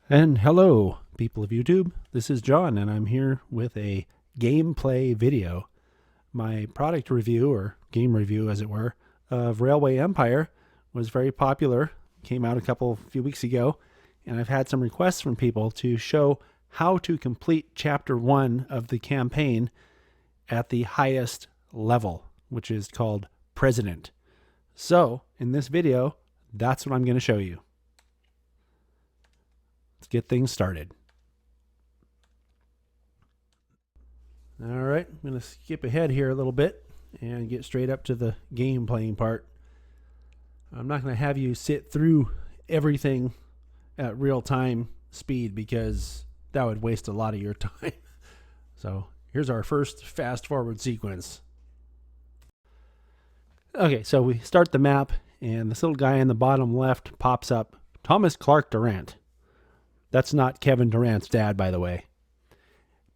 And hello, people of YouTube. This is John, and I'm here with a gameplay video. My product review, or game review as it were, of Railway Empire was very popular. Came out a few weeks ago, and I've had some requests from people to show how to complete Chapter 1 of the campaign at the highest level, which is called President. So, in this video, that's what I'm going to show you. Let's get things started. All right, I'm going to skip ahead here a little bit and get straight up to the game playing part. I'm not going to have you sit through everything at real time speed because that would waste a lot of your time. So here's our first fast forward sequence. Okay, so we start the map and this little guy in the bottom left pops up, Thomas Clark Durant. That's not Kevin Durant's dad, by the way.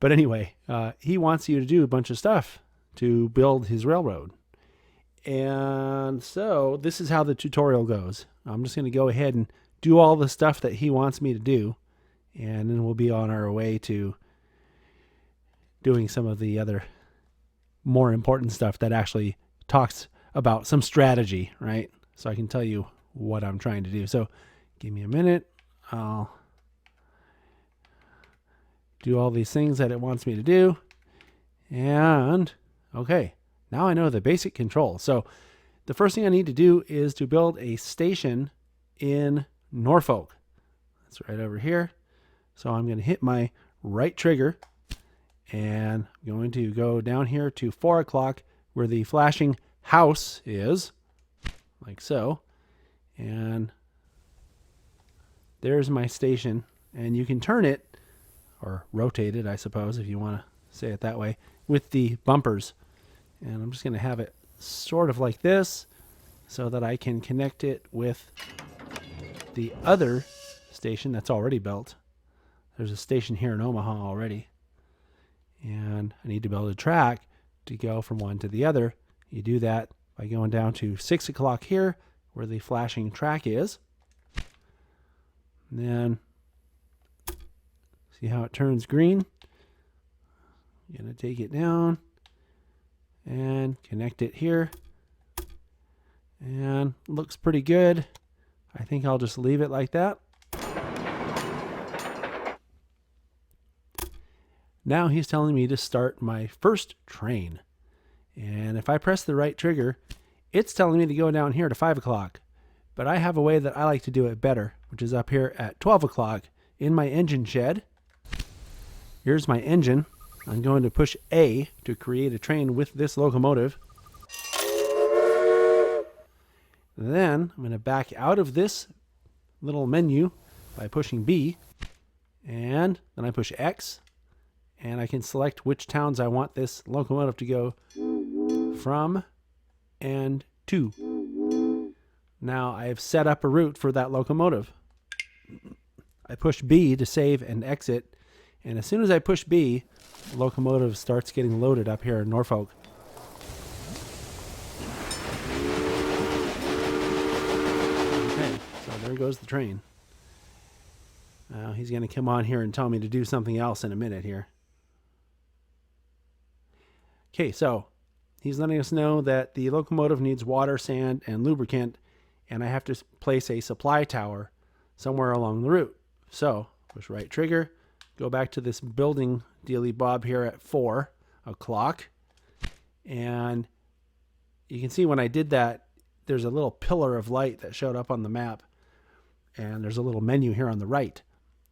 But anyway, he wants you to do a bunch of stuff to build his railroad. And so this is how the tutorial goes. I'm just going to go ahead and do all the stuff that he wants me to do. And then we'll be on our way to doing some of the other more important stuff that actually talks about some strategy, right? So I can tell you what I'm trying to do. So give me a minute. I'll do all these things that it wants me to do. And okay, now I know the basic control. So the first thing I need to do is to build a station in Norfolk. That's right over here. So I'm going to hit my right trigger and I'm going to go down here to 4 o'clock where the flashing house is, like so. And there's my station. And you can turn it or rotate it, I suppose, if you want to say it that way, with the bumpers. And I'm just going to have it sort of like this so that I can connect it with the other station that's already built. There's a station here in Omaha already. And I need to build a track to go from one to the other. You do that by going down to 6 o'clock here where the flashing track is. And then see how it turns green? I'm going to take it down and connect it here. And looks pretty good. I think I'll just leave it like that. Now he's telling me to start my first train. And if I press the right trigger, it's telling me to go down here to 5 o'clock. But I have a way that I like to do it better, which is up here at 12 o'clock in my engine shed. Here's my engine. I'm going to push A to create a train with this locomotive. Then I'm going to back out of this little menu by pushing B. And then I push X. And I can select which towns I want this locomotive to go from and to. Now I've set up a route for that locomotive. I push B to save and exit. And as soon as I push B, the locomotive starts getting loaded up here in Norfolk. Okay, so there goes the train. Now he's going to come on here and tell me to do something else in a minute here. Okay, so he's letting us know that the locomotive needs water, sand, and lubricant, and I have to place a supply tower somewhere along the route. So push right trigger. Go back to this building dealy bob here at 4 o'clock. And you can see when I did that, there's a little pillar of light that showed up on the map. And there's a little menu here on the right.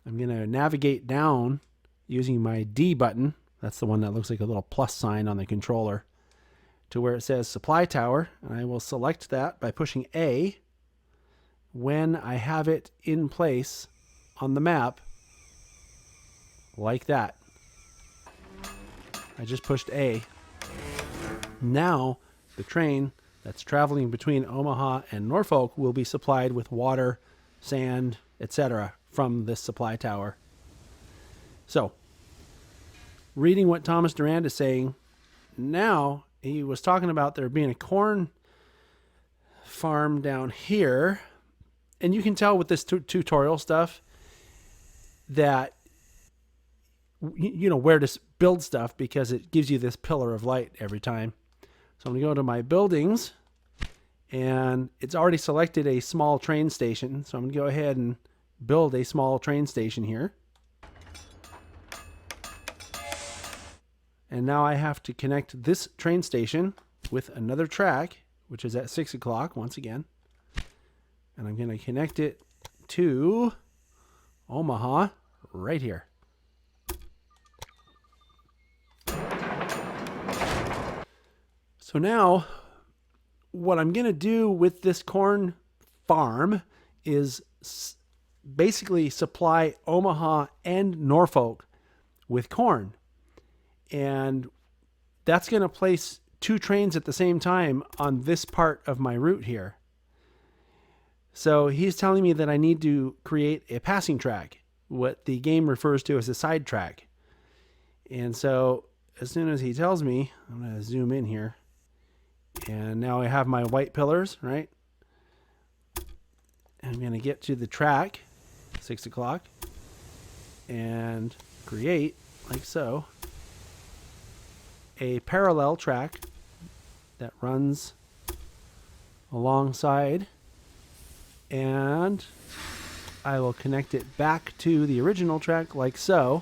I'm going to navigate down using my D button. That's the one that looks like a little plus sign on the controller. To where it says supply tower. And I will select that by pushing A. When I have it in place on the map, like that. I just pushed A. Now the train that's traveling between Omaha and Norfolk will be supplied with water, sand, etc. from this supply tower. So, reading what Thomas Durant is saying, now he was talking about there being a corn farm down here. And you can tell with this tutorial stuff, that where to build stuff, because it gives you this pillar of light every time. So I'm going to go to my buildings, and it's already selected a small train station. So I'm going to go ahead and build a small train station here. And now I have to connect this train station with another track, which is at 6 o'clock once again. And I'm going to connect it to Omaha right here. So now what I'm going to do with this corn farm is basically supply Omaha and Norfolk with corn. And that's going to place 2 trains at the same time on this part of my route here. So he's telling me that I need to create a passing track, what the game refers to as a side track. And so as soon as he tells me, I'm going to zoom in here. And now I have my white pillars, right? And I'm going to get to the track, 6 o'clock, and create, like so, a parallel track that runs alongside, and I will connect it back to the original track like so.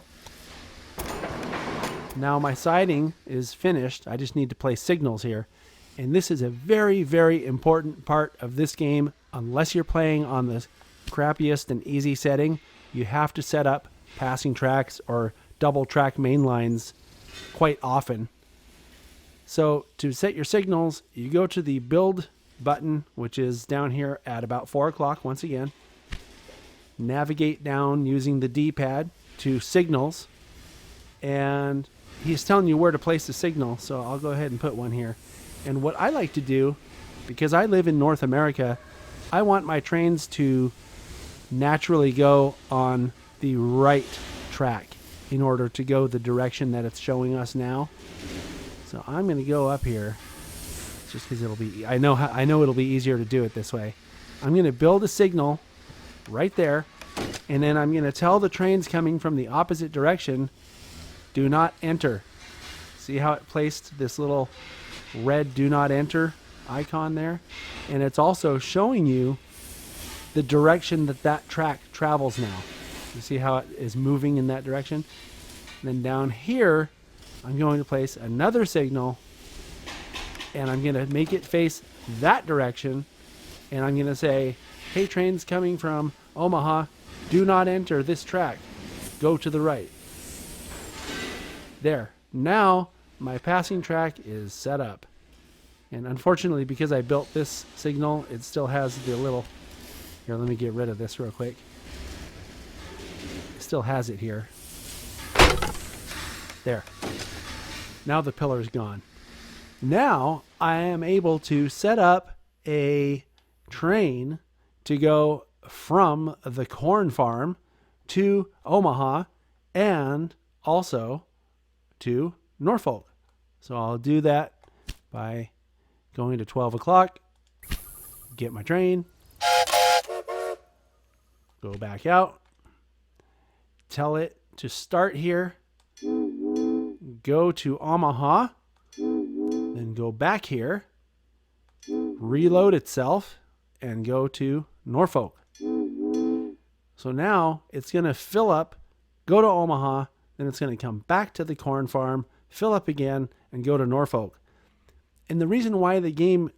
Now my siding is finished. I just need to place signals here. And this is a very, very important part of this game. Unless you're playing on the crappiest and easy setting, you have to set up passing tracks or double track main lines quite often. So to set your signals, you go to the build button, which is down here at about 4 o'clock once again. Navigate down using the D-pad to signals. And he's telling you where to place the signal, so I'll go ahead and put one here. And what I like to do, because I live in North America, I want my trains to naturally go on the right track in order to go the direction that it's showing us now. So I'm going to go up here just because it'll be, I know it'll be easier to do it this way. I'm going to build a signal right there, and then I'm going to tell the trains coming from the opposite direction, do not enter. See how it placed this little red do not enter icon there? And it's also showing you the direction that track travels now. You see how it is moving in that direction? And then down here, I'm going to place another signal, and I'm going to make it face that direction, and I'm going to say, hey, trains coming from Omaha, do not enter this track. Go to the right. There. Now my passing track is set up. And unfortunately, because I built this signal, it still has the little... Here, let me get rid of this real quick. It still has it here. There. Now the pillar is gone. Now I am able to set up a train to go from the corn farm to Omaha and also to Norfolk. So I'll do that by going to 12 o'clock, get my train, go back out, tell it to start here, go to Omaha, then go back here, reload itself, and go to Norfolk. So now it's going to fill up, go to Omaha, then it's going to come back to the corn farm, fill up again, and go to Norfolk. And the reason why the game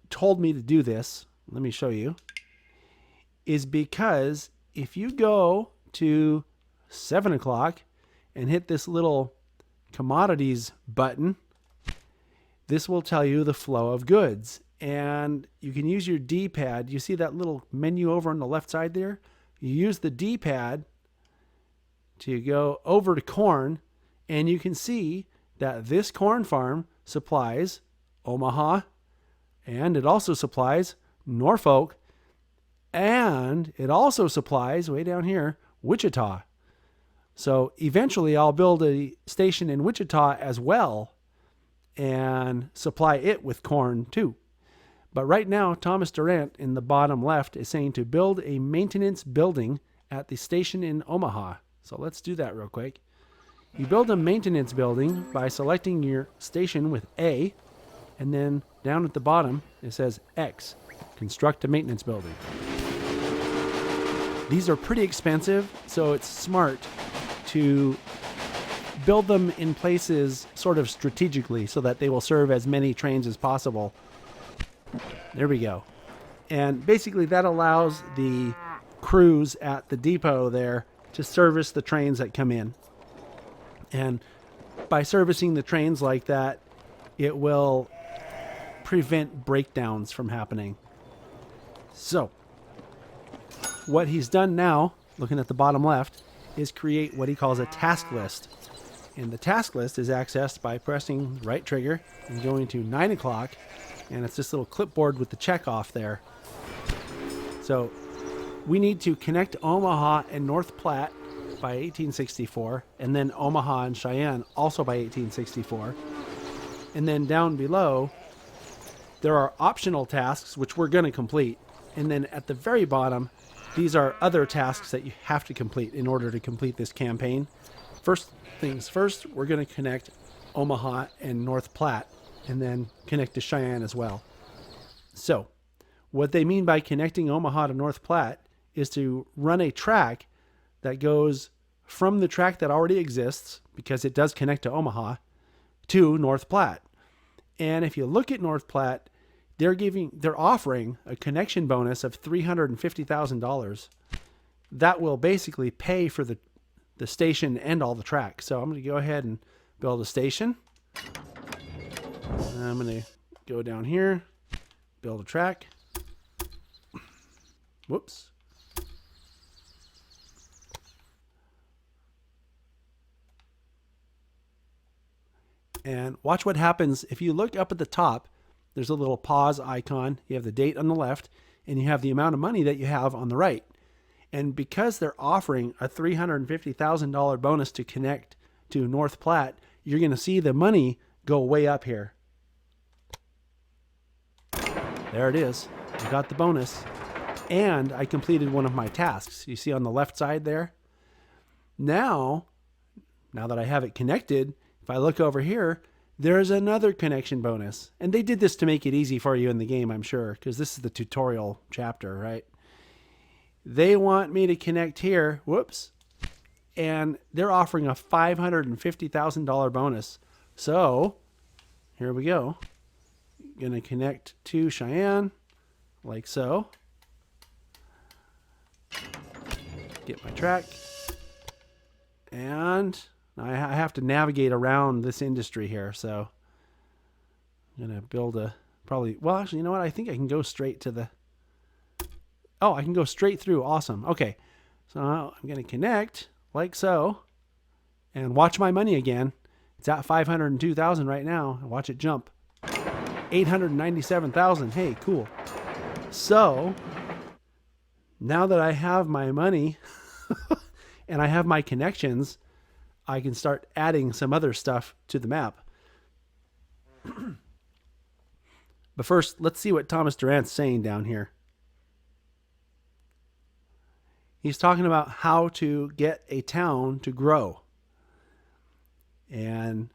told me to do this, let me show you, is because if you go to 7 o'clock and hit this little commodities button, this will tell you the flow of goods. And you can use your D-pad. You see that little menu over on the left side there? You use the D-pad to go over to corn, and you can see that this corn farm supplies Omaha, and it also supplies Norfolk, and it also supplies, way down here, Wichita. So eventually I'll build a station in Wichita as well and supply it with corn too. But right now, Thomas Durant in the bottom left is saying to build a maintenance building at the station in Omaha. So let's do that real quick. You build a maintenance building by selecting your station with A, and then down at the bottom it says X, construct a maintenance building. These are pretty expensive, so it's smart to build them in places sort of strategically so that they will serve as many trains as possible. There we go. And basically that allows the crews at the depot there to service the trains that come in. And by servicing the trains like that, it will prevent breakdowns from happening. So, what he's done now, looking at the bottom left, is create what he calls a task list. And the task list is accessed by pressing the right trigger and going to 9 o'clock, and it's this little clipboard with the check off there. So, we need to connect Omaha and North Platte by 1864, and then Omaha and Cheyenne also by 1864. And then down below, there are optional tasks which we're going to complete. And then at the very bottom, these are other tasks that you have to complete in order to complete this campaign. First things first, we're going to connect Omaha and North Platte, and then connect to Cheyenne as well. So, what they mean by connecting Omaha to North Platte is to run a track that goes from the track that already exists, because it does connect to Omaha, to North Platte. And if you look at North Platte, they're offering a connection bonus of $350,000 that will basically pay for the station and all the tracks. So I'm going to go ahead and build a station. I'm going to go down here, build a track. Whoops. And watch what happens. If you look up at the top, there's a little pause icon. You have the date on the left, and you have the amount of money that you have on the right. And because they're offering a $350,000 bonus to connect to North Platte, you're going to see the money go way up here. There it is. I got the bonus. And I completed one of my tasks. You see on the left side there? Now that I have it connected, if I look over here, there's another connection bonus. And they did this to make it easy for you in the game, I'm sure, because this is the tutorial chapter, right? They want me to connect here, whoops, and they're offering a $550,000 bonus. So, here we go. Going to connect to Cheyenne, like so. Get my track. And I have to navigate around this industry here, so I'm going to build a well, actually, you know what? I think I can go straight to the... Oh, I can go straight through. Awesome. Okay, so I'm going to connect like so, and watch my money again. It's at $502,000 right now. Watch it jump. $897,000. Hey, cool. So now that I have my money and I have my connections, I can start adding some other stuff to the map. But first, let's see what Thomas Durant's saying down here. He's talking about how to get a town to grow. And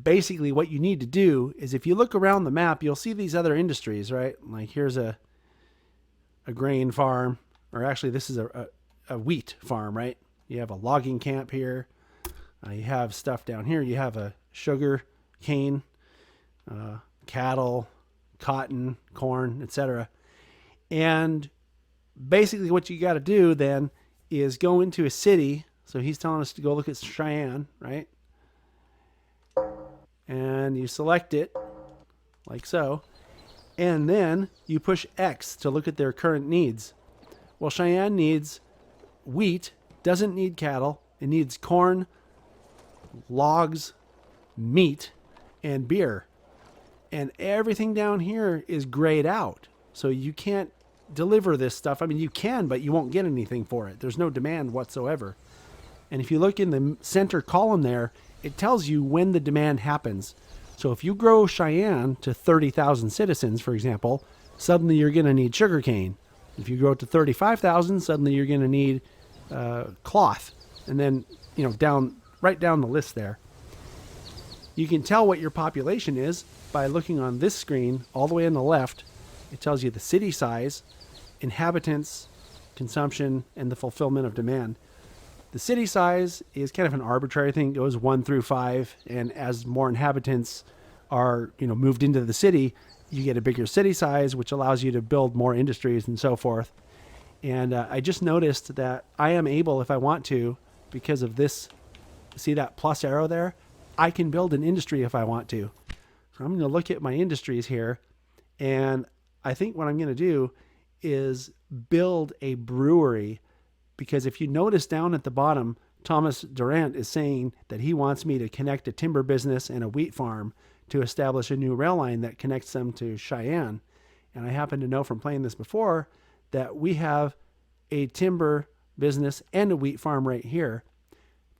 basically what you need to do is, if you look around the map, you'll see these other industries, right? Like here's a grain farm, or actually this is a wheat farm, right? You have a logging camp here. You have stuff down here. You have a sugar cane, cattle, cotton, corn, etc. And basically what you got to do then is go into a city. So he's telling us to go look at Cheyenne, right? And you select it like so. And then you push X to look at their current needs. Well, Cheyenne needs wheat, doesn't need cattle. It needs corn, logs, meat, and beer. And everything down here is grayed out. So you can't deliver this stuff. I mean, you can, but you won't get anything for it. There's no demand whatsoever. And if you look in the center column there, it tells you when the demand happens. So if you grow Cheyenne to 30,000 citizens, for example, suddenly you're going to need sugarcane. If you grow it to 35,000, suddenly you're going to need cloth. and then, right down the list there. You can tell what your population is by looking on this screen all the way on the left. It tells you the city size, inhabitants, consumption, and the fulfillment of demand. The city size is kind of an arbitrary thing. It goes 1 through 5, and as more inhabitants are, moved into the city, you get a bigger city size, which allows you to build more industries and so forth. And I just noticed that I am able, if I want to, because of this, see that plus arrow there? I can build an industry if I want to. So I'm going to look at my industries here, and I think what I'm going to do is build a brewery, because if you notice down at the bottom, Thomas Durant is saying that he wants me to connect a timber business and a wheat farm to establish a new rail line that connects them to Cheyenne. And I happen to know from playing this before that we have a timber business and a wheat farm right here.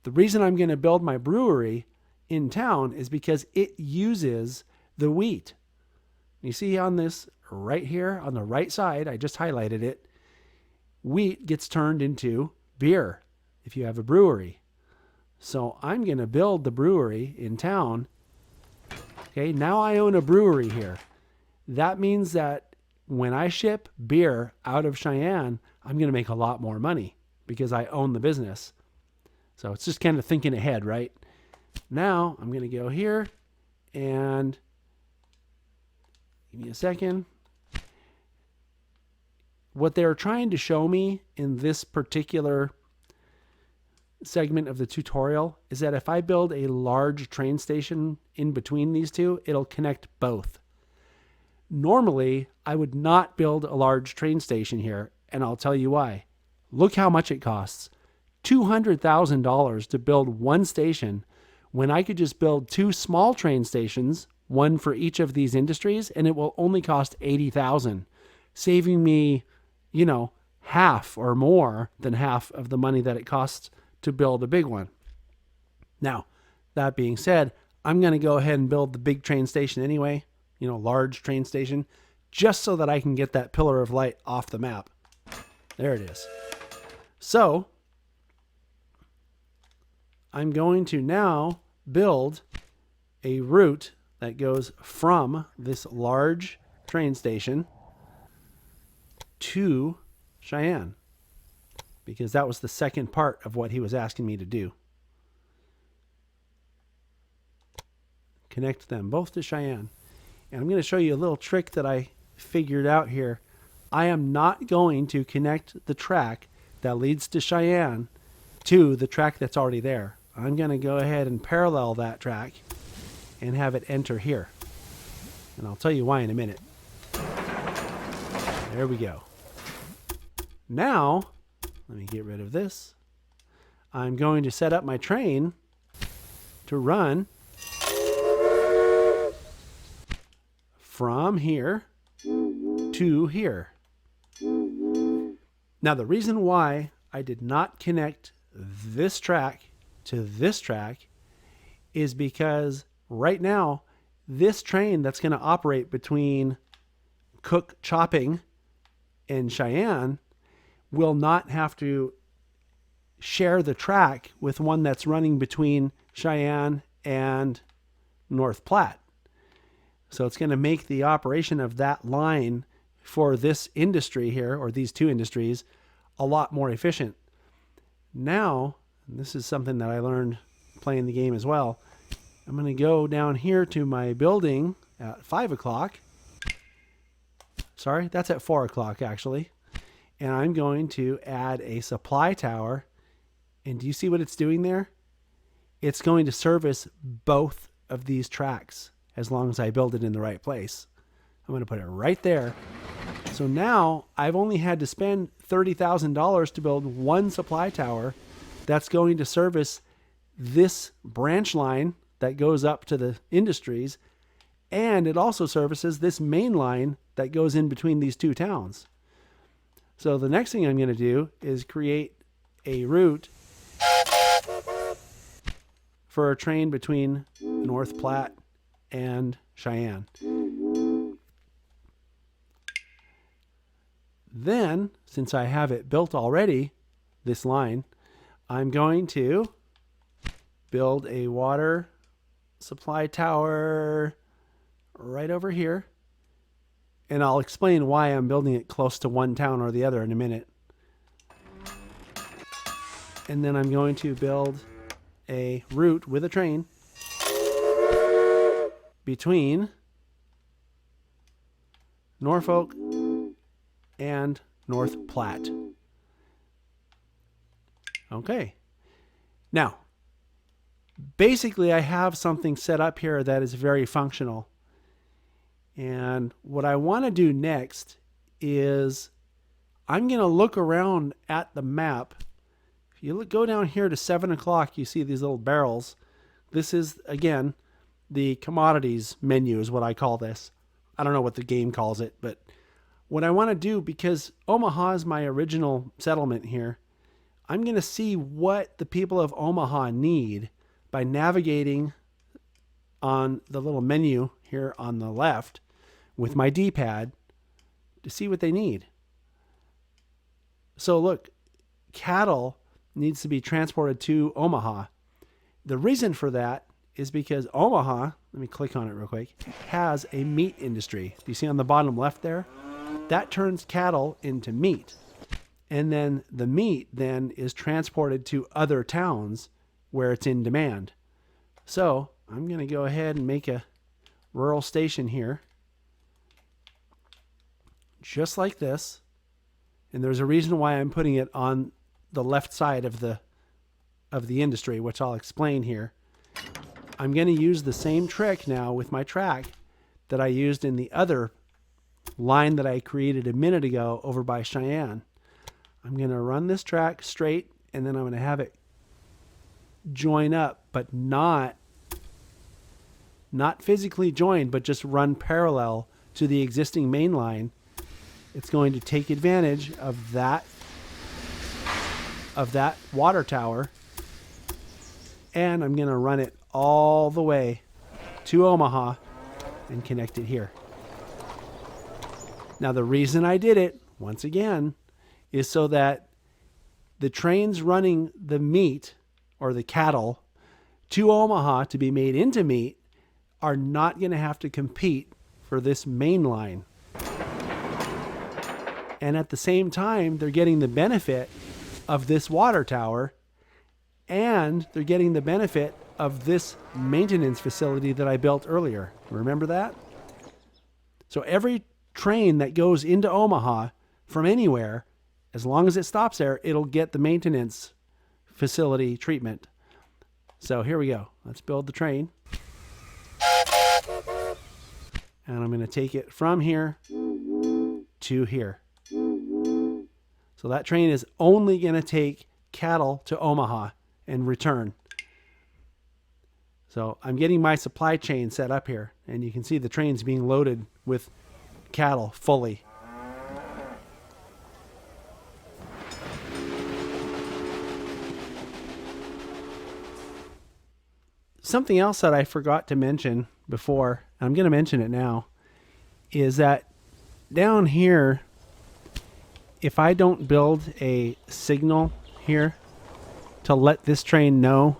The reason I'm going to build my brewery in town is because it uses the wheat. You see on this right here on the right side, I just highlighted it, wheat gets turned into beer if you have a brewery. So I'm going to build the brewery in town. Okay, now I own a brewery here. That means that when I ship beer out of Cheyenne, I'm going to make a lot more money because I own the business. So it's just kind of thinking ahead, right? Now I'm going to go here and give me a second. What they're trying to show me in this particular segment of the tutorial is that if I build a large train station in between these two, it'll connect both. Normally, I would not build a large train station here, and I'll tell you why. Look how much it costs. $200,000 to build one station when I could just build 2 small train stations, one for each of these industries, and it will only cost $80,000, saving me, half or more than half of the money that it costs to build a big one. Now, that being said, I'm going to go ahead and build the big train station anyway, large train station, just so that I can get that pillar of light off the map. There it is. So, I'm going to now build a route that goes from this large train station to Cheyenne, because that was the second part of what he was asking me to do. Connect them both to Cheyenne. And I'm going to show you a little trick that I figured out here. I am not going to connect the track that leads to Cheyenne to the track that's already there. I'm going to go ahead and parallel that track and have it enter here. And I'll tell you why in a minute. There we go. Now, let me get rid of this. I'm going to set up my train to run from here to here. Now, the reason why I did not connect this track to this track is because right now, this train that's going to operate between Cook Chopping and Cheyenne will not have to share the track with one that's running between Cheyenne and North Platte. So it's going to make the operation of that line for this industry here, or these two industries, a lot more efficient. Now, and this is something that I learned playing the game as well, I'm going to go down here to my building at 5 o'clock. Sorry, that's at 4 o'clock actually. And I'm going to add a supply tower. And do you see what it's doing there? It's going to service both of these tracks as long as I build it in the right place. I'm going to put it right there. So now I've only had to spend $30,000 to build one supply tower that's going to service this branch line that goes up to the industries, and it also services this main line that goes in between these two towns. So the next thing I'm going to do is create a route for a train between North Platte and Cheyenne. Then, since I have it built already, this line, I'm going to build a water supply tower right over here. And I'll explain why I'm building it close to one town or the other in a minute. And then I'm going to build a route with a train between Norfolk and North Platte. Okay. Now, basically I have something set up here that is very functional. And what I want to do next is I'm going to look around at the map. If you go down here to 7 o'clock, you see these little barrels. This is, again, the commodities menu is what I call this. I don't know what the game calls it, but what I want to do, because Omaha is my original settlement here, I'm going to see what the people of Omaha need by navigating on the little menu here on the left with my D-pad to see what they need. So look, cattle needs to be transported to Omaha. The reason for that is because Omaha, let me click on it real quick, has a meat industry. Do you see on the bottom left there? That turns cattle into meat. And then the meat then is transported to other towns where it's in demand. So I'm going to go ahead and make a rural station here. Just like this. And there's a reason why I'm putting it on the left side of the industry, which I'll explain here. I'm going to use the same trick now with my track that I used in the other line that I created a minute ago over by Cheyenne. I'm going to run this track straight, and then I'm going to have it join up, but not physically join, but just run parallel to the existing main line. It's going to take advantage of that water tower, and I'm going to run it all the way to Omaha and connect it here. Now, the reason I did it, once again, is so that the trains running the meat or the cattle to Omaha to be made into meat are not going to have to compete for this main line. And at the same time, they're getting the benefit of this water tower, and they're getting the benefit of this maintenance facility that I built earlier. Remember that? So every train that goes into Omaha from anywhere, as long as it stops there, it'll get the maintenance facility treatment. So here we go. Let's build the train. And I'm going to take it from here to here. So that train is only going to take cattle to Omaha and return. So I'm getting my supply chain set up here, and you can see the trains being loaded with cattle fully. Something else that I forgot to mention before, and I'm going to mention it now, is that down here, if I don't build a signal here to let this train know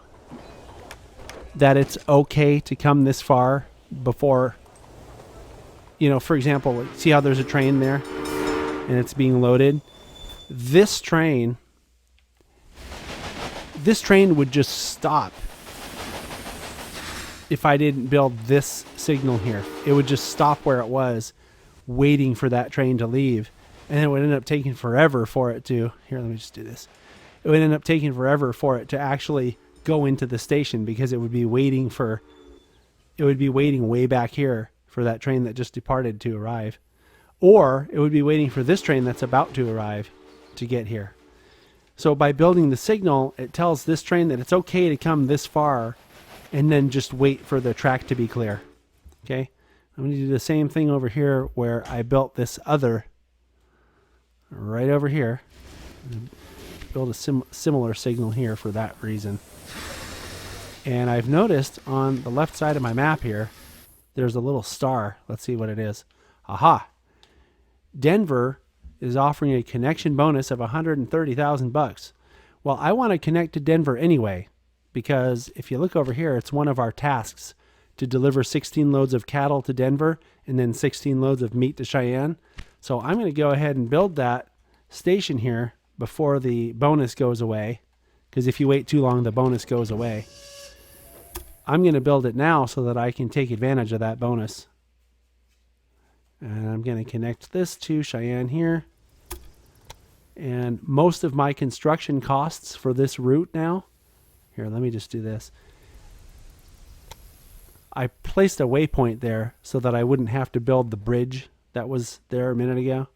that it's okay to come this far before, for example, see how there's a train there and it's being loaded? This train would just stop if I didn't build this signal here. It would just stop where it was, waiting for that train to leave. And it would end up taking forever for it to, here, let me just do this. It would end up taking forever for it to actually go into the station, because it would be waiting way back here for that train that just departed to arrive. Or it would be waiting for this train that's about to arrive to get here. So by building the signal, it tells this train that it's okay to come this far, and then just wait for the track to be clear. Okay? I'm going to do the same thing over here where I built this other right over here. Build a similar signal here for that reason. And I've noticed on the left side of my map here, there's a little star. Let's see what it is. Aha! Denver is offering a connection bonus of $130,000, Well, I want to connect to Denver anyway, because if you look over here, it's one of our tasks to deliver 16 loads of cattle to Denver and then 16 loads of meat to Cheyenne. So I'm going to go ahead and build that station here before the bonus goes away, because if you wait too long, the bonus goes away. I'm going to build it now so that I can take advantage of that bonus. And I'm going to connect this to Cheyenne here. And most of my construction costs for this route now, here, let me just do this. I placed a waypoint there so that I wouldn't have to build the bridge that was there a minute ago.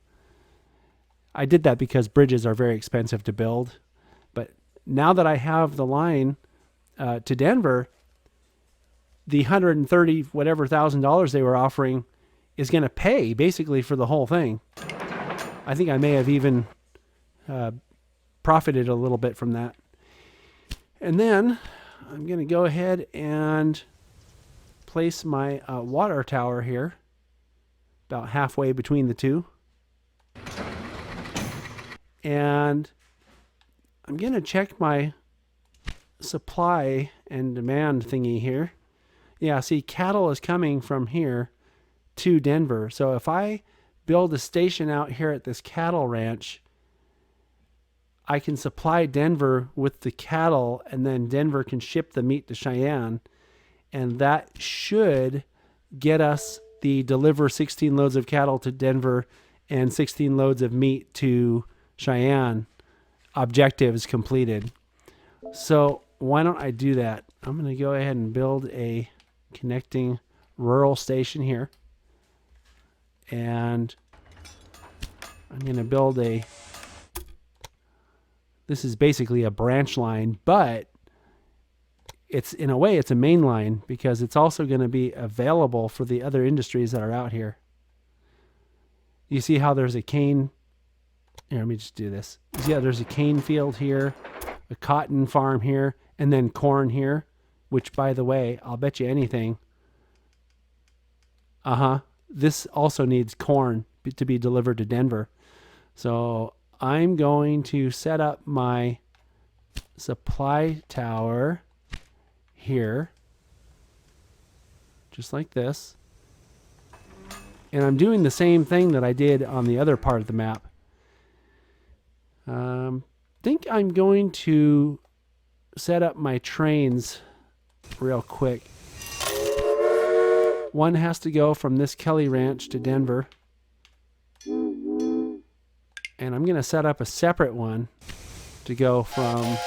I did that because bridges are very expensive to build. But now that I have the line to Denver, the $130 whatever thousand they were offering is going to pay basically for the whole thing. I think I may have even profited a little bit from that. And then I'm going to go ahead and place my water tower here, about halfway between the two. And I'm going to check my supply and demand thingy here. Yeah, see, cattle is coming from here to Denver. So if I build a station out here at this cattle ranch, I can supply Denver with the cattle, and then Denver can ship the meat to Cheyenne. And that should get us the deliver 16 loads of cattle to Denver and 16 loads of meat to Cheyenne objectives completed. So why don't I do that? I'm going to go ahead and build a connecting rural station here. And I'm going to build this is basically a branch line, but it's, in a way, it's a main line because it's also going to be available for the other industries that are out here. You see how there's a cane? Here, let me just do this. You see how there's a cane field here, a cotton farm here, and then corn here, which, by the way, I'll bet you anything. This also needs corn to be delivered to Denver. So I'm going to set up my supply tower here, just like this. And I'm doing the same thing that I did on the other part of the map. Think I'm going to set up my trains real quick. One has to go from this Kelly Ranch to Denver. And I'm going to set up a separate one to go from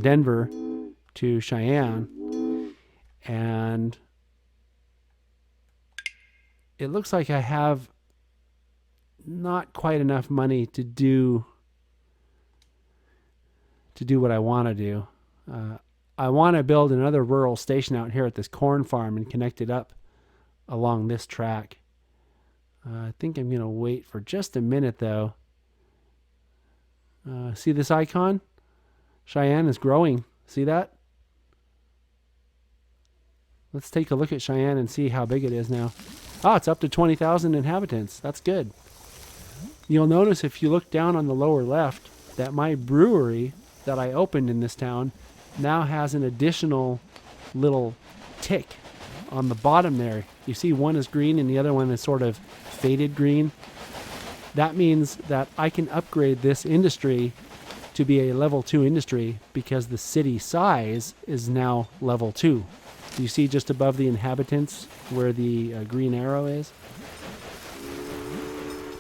Denver to Cheyenne. And it looks like I have not quite enough money to do what I want to do. I want to build another rural station out here at this corn farm and connect it up along this track. I think I'm going to wait for just a minute, though. See this icon? Cheyenne is growing. See that? Let's take a look at Cheyenne and see how big it is now. Oh, it's up to 20,000 inhabitants. That's good. You'll notice if you look down on the lower left that my brewery that I opened in this town now has an additional little tick on the bottom there. You see one is green and the other one is sort of faded green. That means that I can upgrade this industry to be a level 2 industry because the city size is now level 2. Do you see just above the inhabitants where the green arrow is?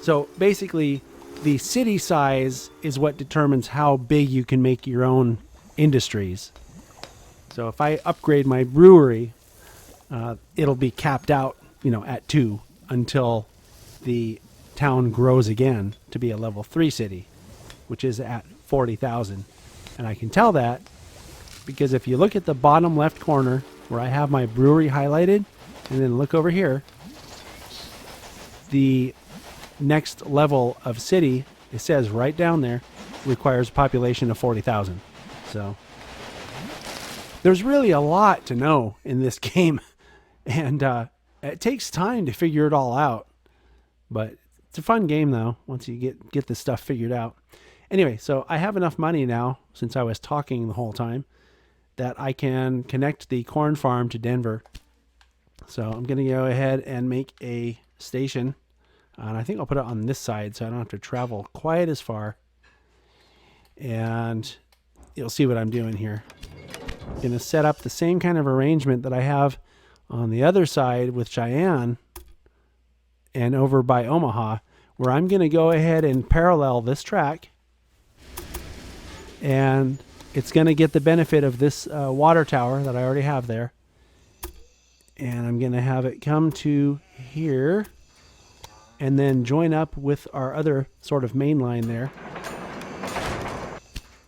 So basically, the city size is what determines how big you can make your own industries. So if I upgrade my brewery, it'll be capped out, at 2 until the town grows again to be a level 3 city, which is at 40,000. And I can tell that because if you look at the bottom left corner where I have my brewery highlighted, and then look over here, the next level of city, it says right down there, requires a population of 40,000. So there's really a lot to know in this game, and it takes time to figure it all out. But it's a fun game, though, once you get this stuff figured out. Anyway, so I have enough money now, since I was talking the whole time, that I can connect the corn farm to Denver. So I'm going to go ahead and make a station. And I think I'll put it on this side so I don't have to travel quite as far. And you'll see what I'm doing here. I'm going to set up the same kind of arrangement that I have on the other side with Cheyenne and over by Omaha, where I'm going to go ahead and parallel this track. And it's going to get the benefit of this water tower that I already have there. And I'm going to have it come to here and then join up with our other sort of main line there.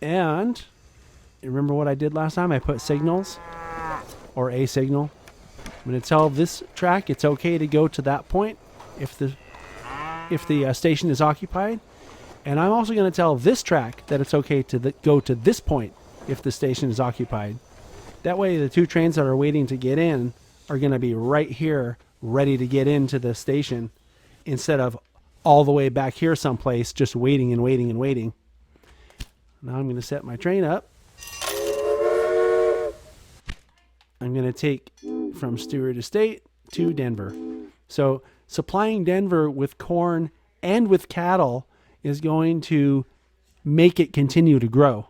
And remember what I did last time? I put signals, or a signal. I'm going to tell this track it's okay to go to that point if the station is occupied. And I'm also going to tell this track that it's okay to go to this point if the station is occupied. That way the two trains that are waiting to get in are going to be right here ready to get into the station instead of all the way back here someplace just waiting and waiting and waiting. Now I'm going to set my train up. I'm going to take from Stewart Estate to Denver. So supplying Denver with corn and with cattle is going to make it continue to grow.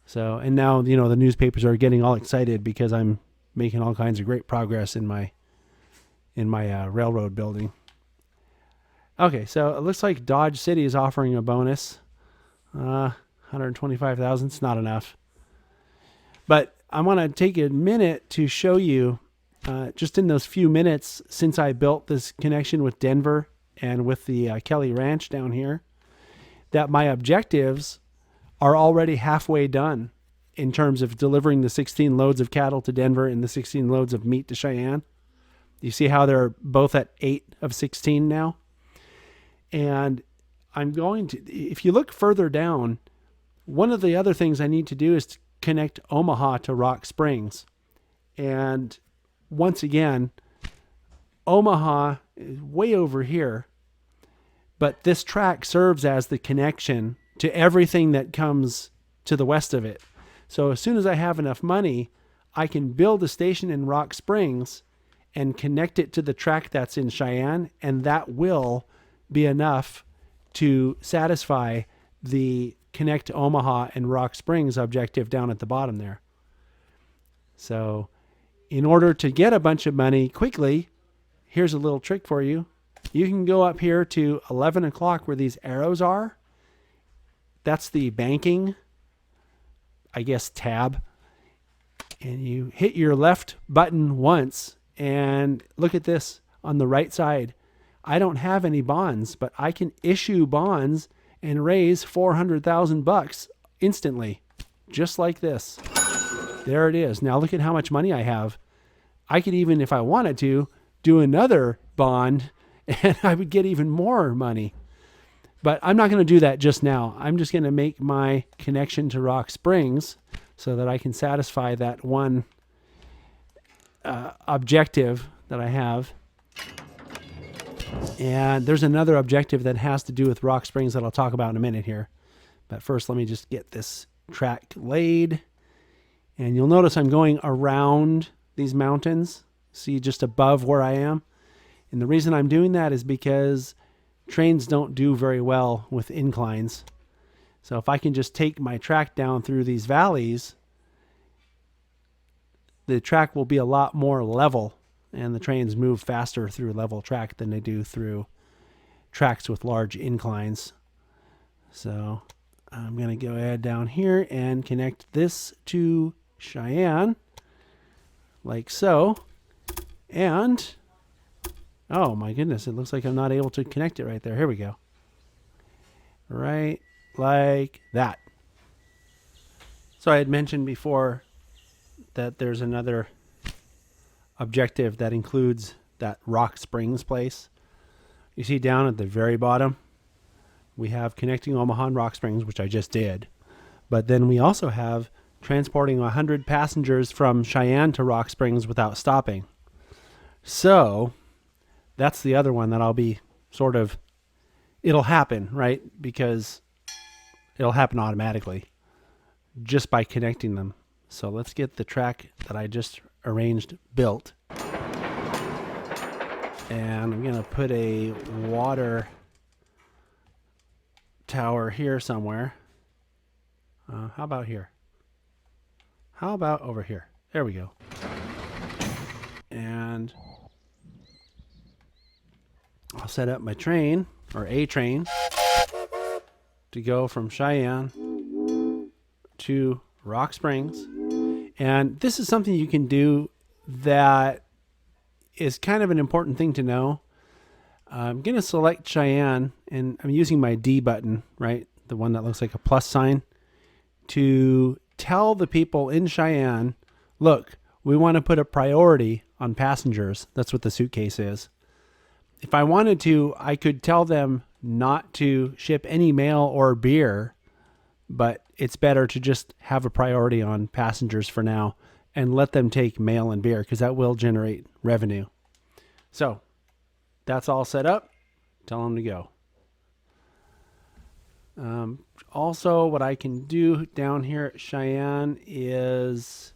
So, and now, the newspapers are getting all excited because I'm making all kinds of great progress in my railroad building. Okay, so it looks like Dodge City is offering a bonus. $125,000, it's not enough. But I want to take a minute to show you, just in those few minutes since I built this connection with Denver and with the Kelly Ranch down here, that my objectives are already halfway done in terms of delivering the 16 loads of cattle to Denver and the 16 loads of meat to Cheyenne. You see how they're both at 8 of 16 now? And I'm going to, if you look further down, one of the other things I need to do is to connect Omaha to Rock Springs. And once again, Omaha is way over here, but this track serves as the connection to everything that comes to the west of it. So as soon as I have enough money, I can build a station in Rock Springs and connect it to the track that's in Cheyenne, and that will be enough to satisfy the connect Omaha and Rock Springs objective down at the bottom there. So in order to get a bunch of money quickly, here's a little trick for you. You can go up here to 11 o'clock where these arrows are. That's the banking, I guess, tab. And you hit your left button once and look at this on the right side. I don't have any bonds, but I can issue bonds and raise $400,000 instantly, just like this. There it is. Now look at how much money I have. I could even, if I wanted to, do another bond and I would get even more money. But I'm not going to do that just now. I'm just going to make my connection to Rock Springs so that I can satisfy that one objective that I have. And there's another objective that has to do with Rock Springs that I'll talk about in a minute here. But first, let me just get this track laid. And you'll notice I'm going around these mountains. See, just above where I am. And the reason I'm doing that is because trains don't do very well with inclines. So if I can just take my track down through these valleys, the track will be a lot more level, and the trains move faster through level track than they do through tracks with large inclines. So I'm going to go ahead down here and connect this to Cheyenne, like so. And oh my goodness, it looks like I'm not able to connect it right there. Here we go. Right like that. So I had mentioned before that there's another objective that includes that Rock Springs place. You see down at the very bottom, we have connecting Omaha and Rock Springs, which I just did. But then we also have transporting 100 passengers from Cheyenne to Rock Springs without stopping. So that's the other one that I'll be it'll happen, right? Because It'll happen automatically just by connecting them. So let's get the track that I just arranged built. And I'm going to put a water tower here somewhere. How about here? How about over here? There we go. And I'll set up my train, or a train, to go from Cheyenne to Rock Springs. And this is something you can do that is kind of an important thing to know. I'm going to select Cheyenne, and I'm using my D button, right? The one that looks like a plus sign, to tell the people in Cheyenne, look, we want to put a priority on passengers. That's what the suitcase is. If I wanted to, I could tell them not to ship any mail or beer, but it's better to just have a priority on passengers for now and let them take mail and beer, because that will generate revenue. So that's all set up. Tell them to go. Also, what I can do down here at Cheyenne is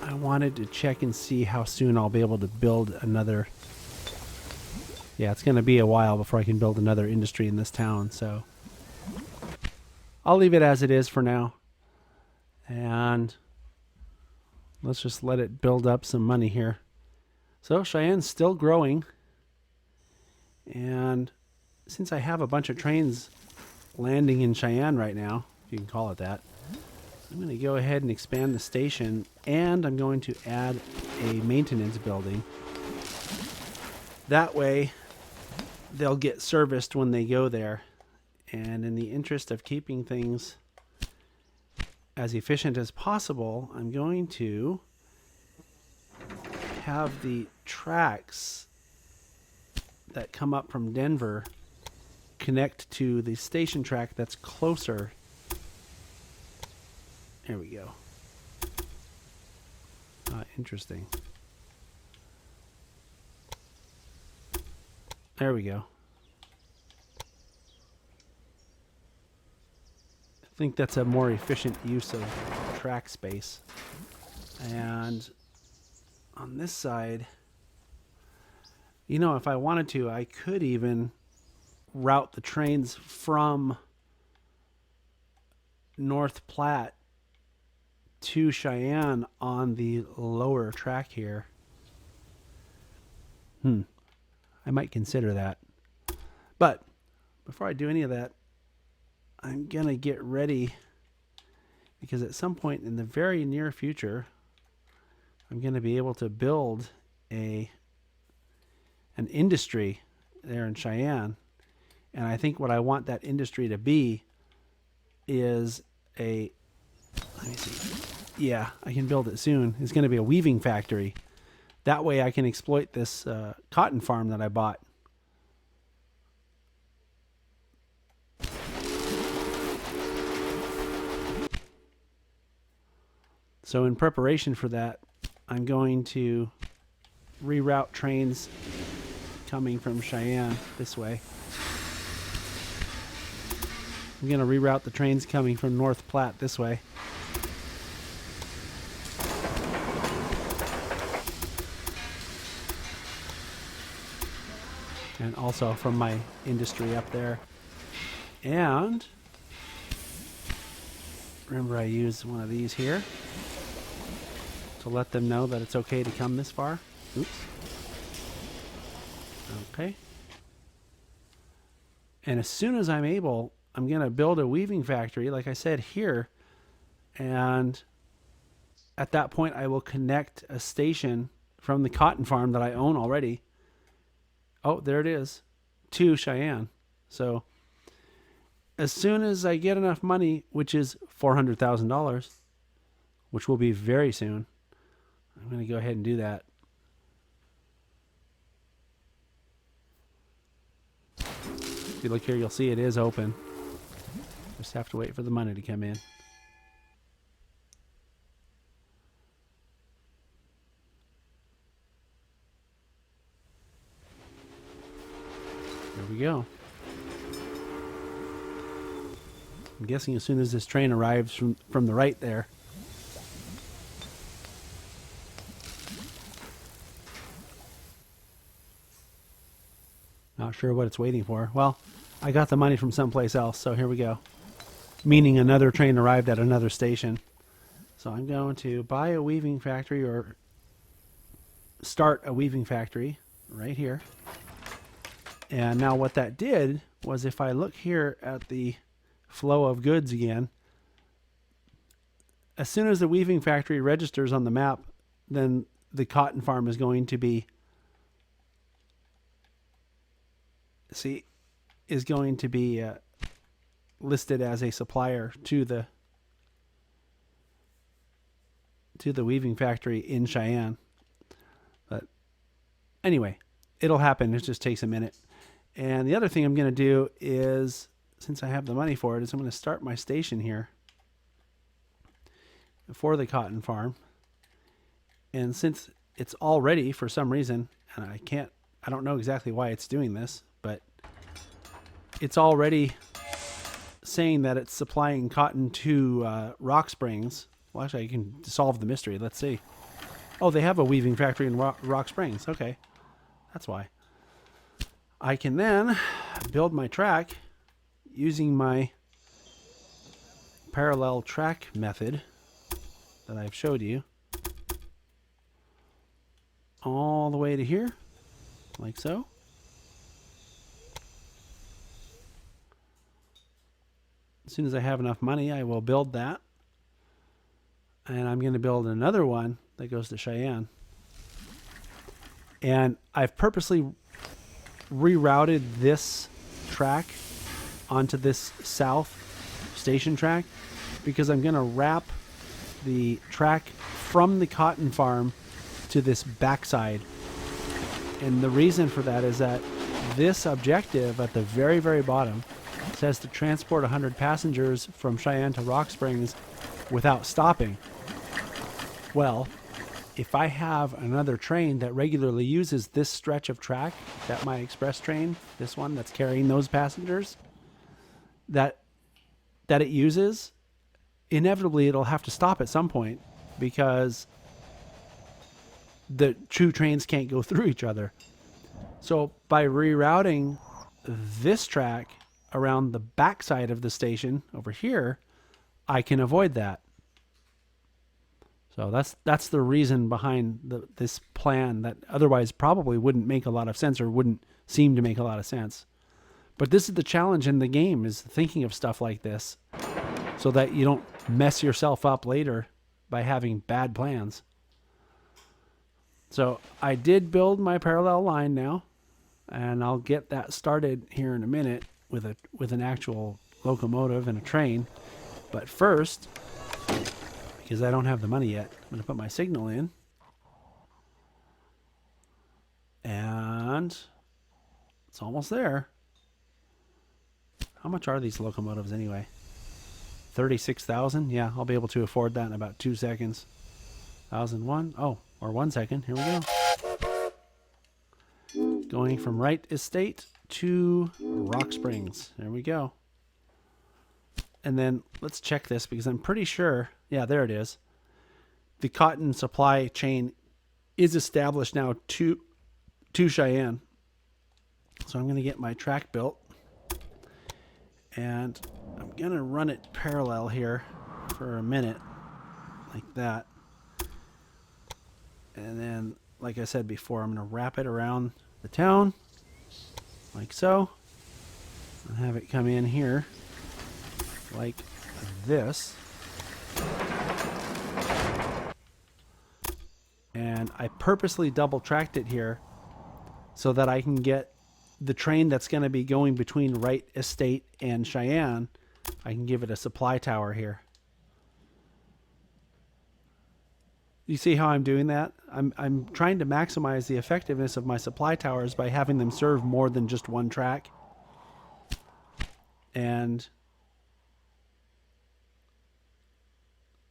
I wanted to check and see how soon I'll be able to build another. Yeah, it's going to be a while before I can build another industry in this town, so I'll leave it as it is for now. And let's just let it build up some money here. So Cheyenne's still growing. And since I have a bunch of trains landing in Cheyenne right now, if you can call it that, I'm going to go ahead and expand the station, and I'm going to add a maintenance building. That way, they'll get serviced when they go there. And in the interest of keeping things as efficient as possible, I'm going to have the tracks that come up from Denver connect to the station track that's closer. There we go. Interesting. There we go. I think that's a more efficient use of track space. And on this side, if I wanted to, I could even route the trains from North Platte to Cheyenne on the lower track here. I might consider that. But before I do any of that, I'm going to get ready, because at some point in the very near future, I'm going to be able to build an industry there in Cheyenne. And I think what I want that industry to be is let me see. Yeah, I can build it soon. It's going to be a weaving factory. That way I can exploit this cotton farm that I bought. So in preparation for that, I'm going to reroute trains coming from Cheyenne this way. I'm going to reroute the trains coming from North Platte this way. And also from my industry up there. And remember, I use one of these here to let them know that it's okay to come this far. Oops. Okay. And as soon as I'm able, I'm going to build a weaving factory, like I said, here. And at that point, I will connect a station from the cotton farm that I own already. Oh, there it is, to Cheyenne. So as soon as I get enough money, which is $400,000, which will be very soon, I'm going to go ahead and do that. If you look here, you'll see it is open. Just have to wait for the money to come in. There we go. I'm guessing as soon as this train arrives from the right there. Not sure what it's waiting for. Well, I got the money from someplace else, so here we go. Meaning another train arrived at another station. So I'm going to buy a weaving factory, or start a weaving factory right here. And now what that did was, if I look here at the flow of goods again, as soon as the weaving factory registers on the map, then the cotton farm is going to be listed as a supplier to the weaving factory in Cheyenne. But anyway, it'll happen. It just takes a minute. And the other thing I'm going to do is, since I have the money for it, is I'm going to start my station here for the cotton farm. And since it's all ready for some reason, and I don't know exactly why it's doing this, but it's already saying that it's supplying cotton to Rock Springs. Well, actually, I can solve the mystery. Let's see. Oh, they have a weaving factory in Rock Springs. Okay, that's why. I can then build my track using my parallel track method that I've showed you, all the way to here, like so. As soon as I have enough money, I will build that. And I'm going to build another one that goes to Cheyenne. And I've purposely rerouted this track onto this south station track because I'm going to wrap the track from the cotton farm to this backside. And the reason for that is that this objective at the very, very bottom says to transport 100 passengers from Cheyenne to Rock Springs without stopping. Well, if I have another train that regularly uses this stretch of track, that my express train, this one that's carrying those passengers, that it uses, inevitably it'll have to stop at some point because the two trains can't go through each other. So by rerouting this track around the backside of the station over here, I can avoid that. So that's the reason behind this plan that otherwise probably wouldn't make a lot of sense, or wouldn't seem to make a lot of sense. But this is the challenge in the game, is thinking of stuff like this so that you don't mess yourself up later by having bad plans. So I did build my parallel line now, and I'll get that started here in a minute with an actual locomotive and a train. But first, because I don't have the money yet, I'm going to put my signal in. And it's almost there. How much are these locomotives anyway? 36,000? Yeah, I'll be able to afford that in about 2 seconds. 1,001. Oh, or 1 second. Here we go. Going from Wright Estate to Rock Springs. There we go. And then let's check this, because I'm pretty sure, yeah, there it is. The cotton supply chain is established now to Cheyenne. So I'm going to get my track built, and I'm going to run it parallel here for a minute, like that. And then, like I said before, I'm going to wrap it around the town, like so, and have it come in here like this. And I purposely double tracked it here so that I can get the train that's going to be going between Wright Estate and Cheyenne. I can give it a supply tower here. You see how I'm doing that? I'm trying to maximize the effectiveness of my supply towers by having them serve more than just one track. And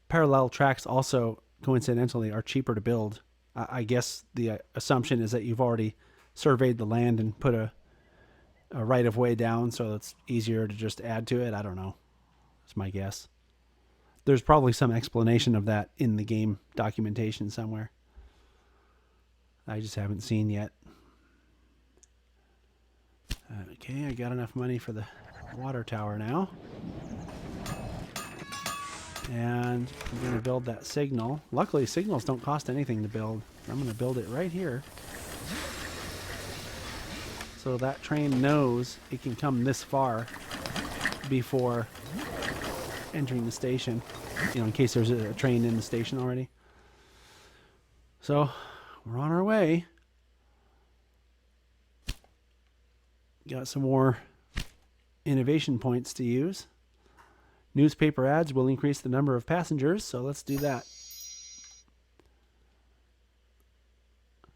parallel tracks also, coincidentally, are cheaper to build. I guess the assumption is that you've already surveyed the land and put a right of way down, so it's easier to just add to it. I don't know. That's my guess. There's probably some explanation of that in the game documentation somewhere. I just haven't seen yet. Okay, I got enough money for the water tower now. And I'm going to build that signal. Luckily, signals don't cost anything to build. I'm going to build it right here. So that train knows it can come this far before entering the station. You know, in case there's a train in the station already. So, we're on our way. Got some more innovation points to use. Newspaper ads will increase the number of passengers, so let's do that.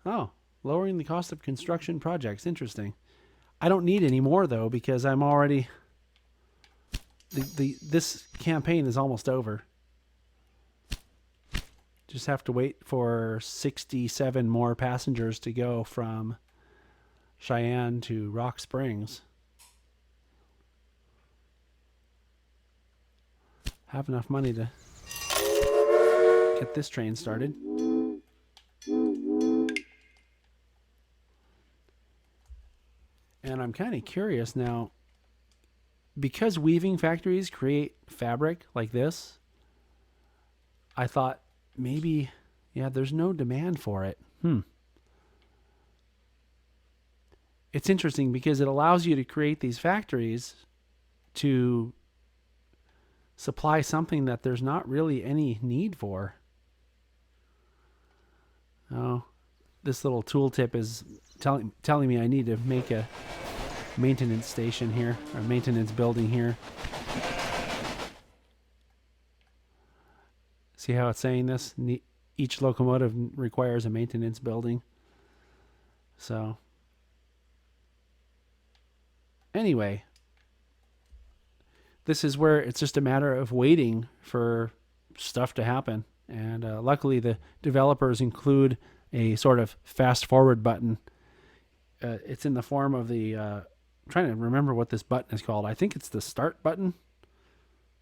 Oh, lowering the cost of construction projects. Interesting. I don't need any more, though, because I'm already... This campaign is almost over. Just have to wait for 67 more passengers to go from Cheyenne to Rock Springs. Have enough money to get this train started. And I'm kind of curious now, because weaving factories create fabric like this, I thought maybe, yeah, there's no demand for it. It's interesting because it allows you to create these factories to supply something that there's not really any need for. Oh, this little tooltip is telling me I need to make a maintenance station here, or maintenance building here. See how it's saying this? Each locomotive requires a maintenance building. So, anyway, this is where it's just a matter of waiting for stuff to happen. And luckily, the developers include a sort of fast forward button. It's in the form of the... I'm trying to remember what this button is called. I think it's the start button,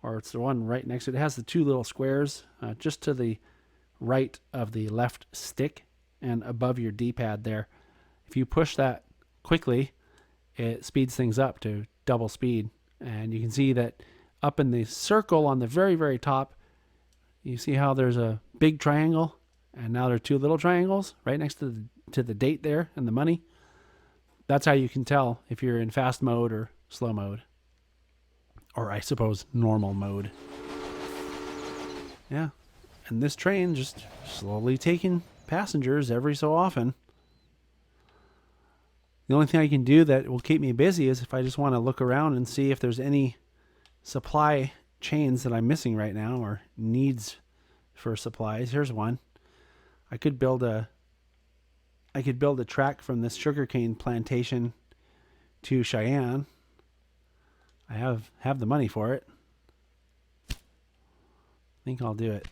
or it's the one right next to it. It has the two little squares just to the right of the left stick and above your D-pad there. If you push that quickly, it speeds things up to double speed. And you can see that up in the circle on the very, very top, you see how there's a big triangle, and now there are two little triangles right next to the date there and the money. That's how you can tell if you're in fast mode or slow mode. Or I suppose normal mode. Yeah. And this train just slowly taking passengers every so often. The only thing I can do that will keep me busy is if I just want to look around and see if there's any supply chains that I'm missing right now or needs for supplies. Here's one. I could build a track from this sugarcane plantation to Cheyenne. I have the money for it. I think I'll do it.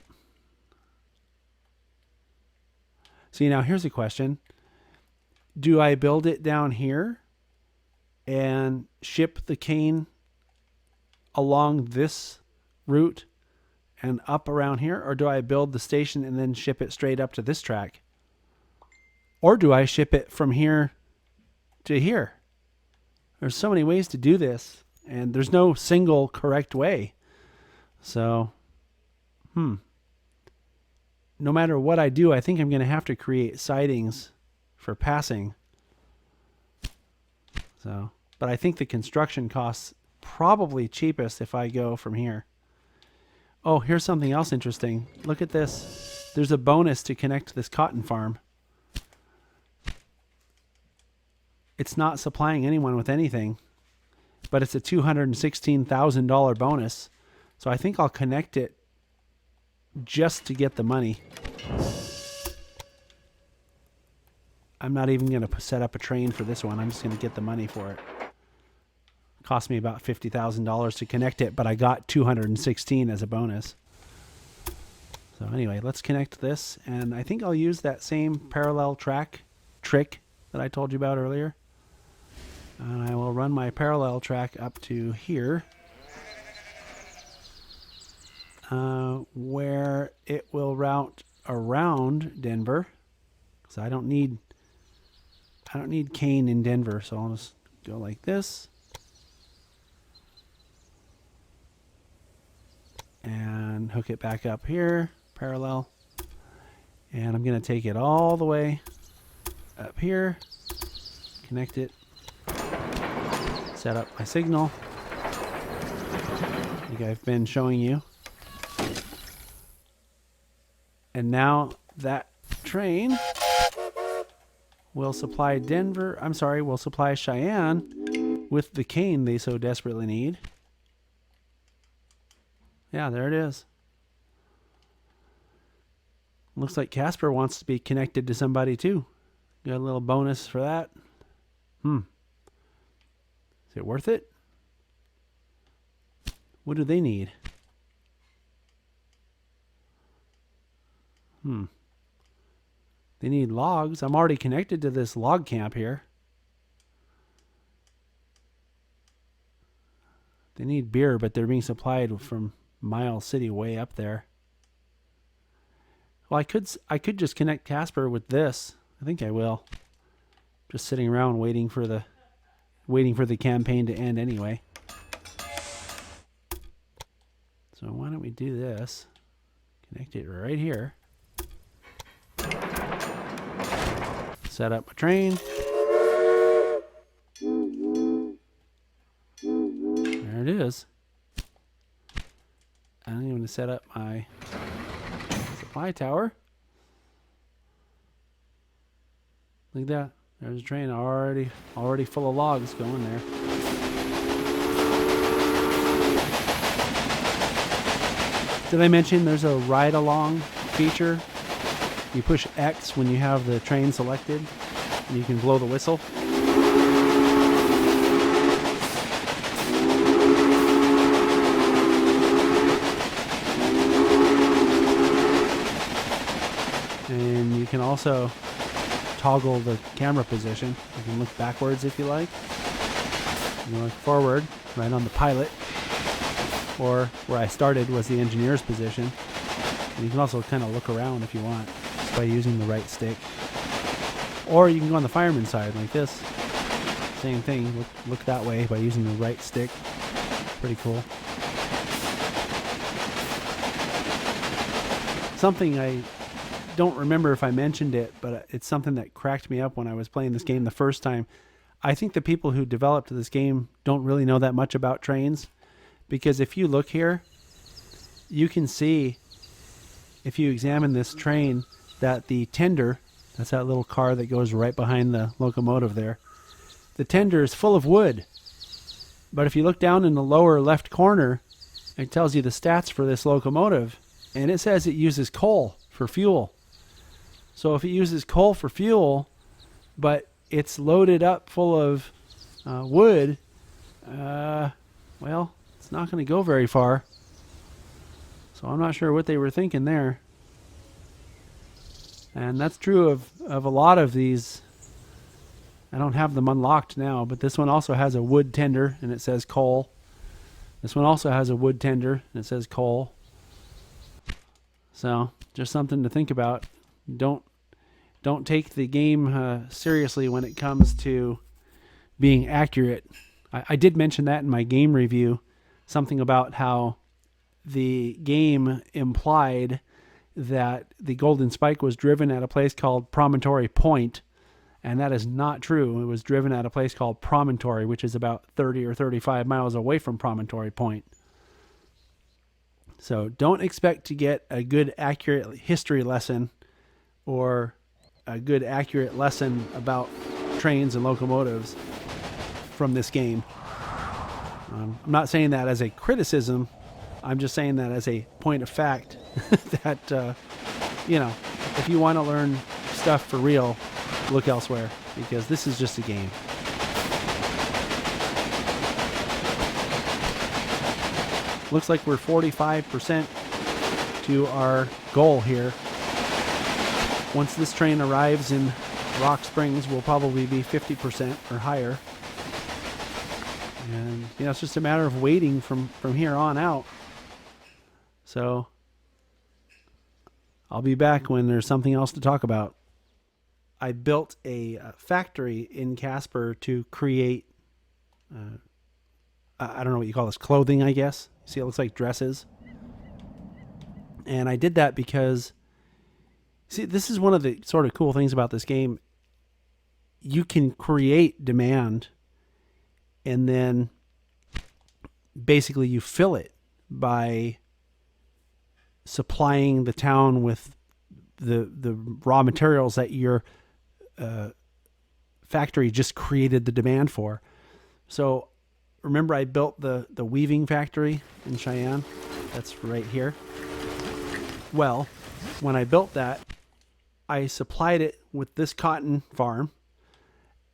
See, now here's a question. Do I build it down here and ship the cane along this route and up around here? Or do I build the station and then ship it straight up to this track? Or do I ship it from here to here? There's so many ways to do this, and there's no single correct way. So, no matter what I do, I think I'm going to have to create sidings for passing. So, but I think the construction costs probably cheapest if I go from here. Oh, here's something else interesting. Look at this. There's a bonus to connect to this cotton farm. It's not supplying anyone with anything, but it's a $216,000 bonus. So I think I'll connect it just to get the money. I'm not even going to set up a train for this one. I'm just going to get the money for it. Cost me about $50,000 to connect it, but I got $216 as a bonus. So anyway, let's connect this, and I think I'll use that same parallel track trick that I told you about earlier. And I will run my parallel track up to here. where it will route around Denver. So I don't need cane in Denver, so I'll just go like this. And hook it back up here, parallel. And I'm going to take it all the way up here, connect it, set up my signal, like I've been showing you. And now that train will supply will supply Cheyenne with the cane they so desperately need. Yeah, there it is. Looks like Casper wants to be connected to somebody too. Got a little bonus for that. Is it worth it? What do they need? They need logs. I'm already connected to this log camp here. They need beer, but they're being supplied from Miles City way up there. Well, I could just connect Casper with this. I think I will. Just sitting around waiting for the campaign to end anyway. So why don't we do this? Connect it right here. Set up a train. There it is. I'm going to set up my supply tower. Like that. There's a train already full of logs going there. Did I mention there's a ride along feature? You push X when you have the train selected, and you can blow the whistle. And you can also toggle the camera position. You can look backwards if you like. You can look forward, right on the pilot. Or where I started was the engineer's position. And you can also kind of look around if you want, just by using the right stick. Or you can go on the fireman's side like this. Same thing, look that way by using the right stick. Pretty cool. Something I don't remember if I mentioned it, but it's something that cracked me up when I was playing this game the first time. I think the people who developed this game don't really know that much about trains, because if you look here, you can see, if you examine this train, that the tender, that's that little car that goes right behind the locomotive there, the tender is full of wood. But if you look down in the lower left corner, it tells you the stats for this locomotive, and it says it uses coal for fuel. So if it uses coal for fuel, but it's loaded up full of wood, well, it's not going to go very far. So I'm not sure what they were thinking there. And that's true of a lot of these. I don't have them unlocked now, but this one also has a wood tender and it says coal. This one also has a wood tender and it says coal. So just something to think about. Don't take the game seriously when it comes to being accurate. I did mention that in my game review, something about how the game implied that the Golden Spike was driven at a place called Promontory Point, and that is not true. It was driven at a place called Promontory, which is about 30 or 35 miles away from Promontory Point. So don't expect to get a good, accurate history lesson or a good, accurate lesson about trains and locomotives from this game. I'm not saying that as a criticism. I'm just saying that as a point of fact that, if you want to learn stuff for real, look elsewhere, because this is just a game. Looks like we're 45% to our goal here. Once this train arrives in Rock Springs, we'll probably be 50% or higher. And, it's just a matter of waiting from here on out. So I'll be back when there's something else to talk about. I built a factory in Casper to create, I don't know what you call this, clothing, I guess. See, it looks like dresses. And I did that because, see, this is one of the sort of cool things about this game. You can create demand, and then basically you fill it by supplying the town with the raw materials that your factory just created the demand for. So remember, I built the weaving factory in Cheyenne. That's right here. Well, when I built that, I supplied it with this cotton farm.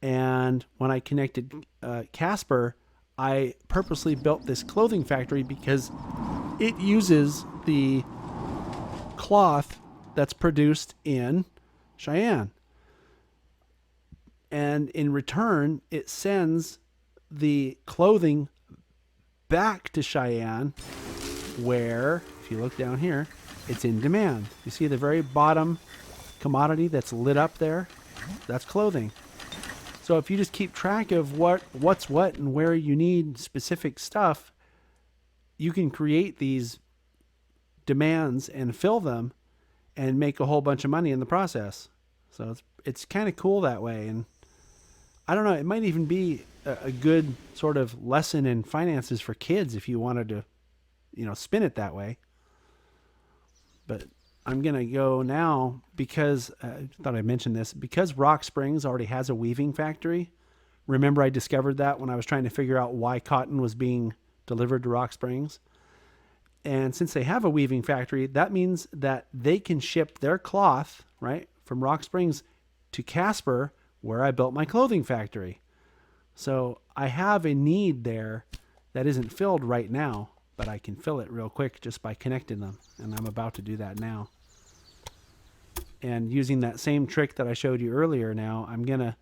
And when I connected Casper, I purposely built this clothing factory because it uses the cloth that's produced in Cheyenne. And in return, it sends the clothing back to Cheyenne, where, if you look down here, it's in demand. You see the very bottom commodity that's lit up there? That's clothing. So if you just keep track of what's what and where you need specific stuff, you can create these demands and fill them and make a whole bunch of money in the process. So it's kind of cool that way. And I don't know, it might even be a good sort of lesson in finances for kids if you wanted to, spin it that way. But I'm going to go now because I thought I mentioned this. Because Rock Springs already has a weaving factory. Remember, I discovered that when I was trying to figure out why cotton was being delivered to Rock Springs. And since they have a weaving factory, that means that they can ship their cloth, right, from Rock Springs to Casper, where I built my clothing factory. So I have a need there that isn't filled right now, but I can fill it real quick just by connecting them. And I'm about to do that now. And using that same trick that I showed you earlier now, I'm gonna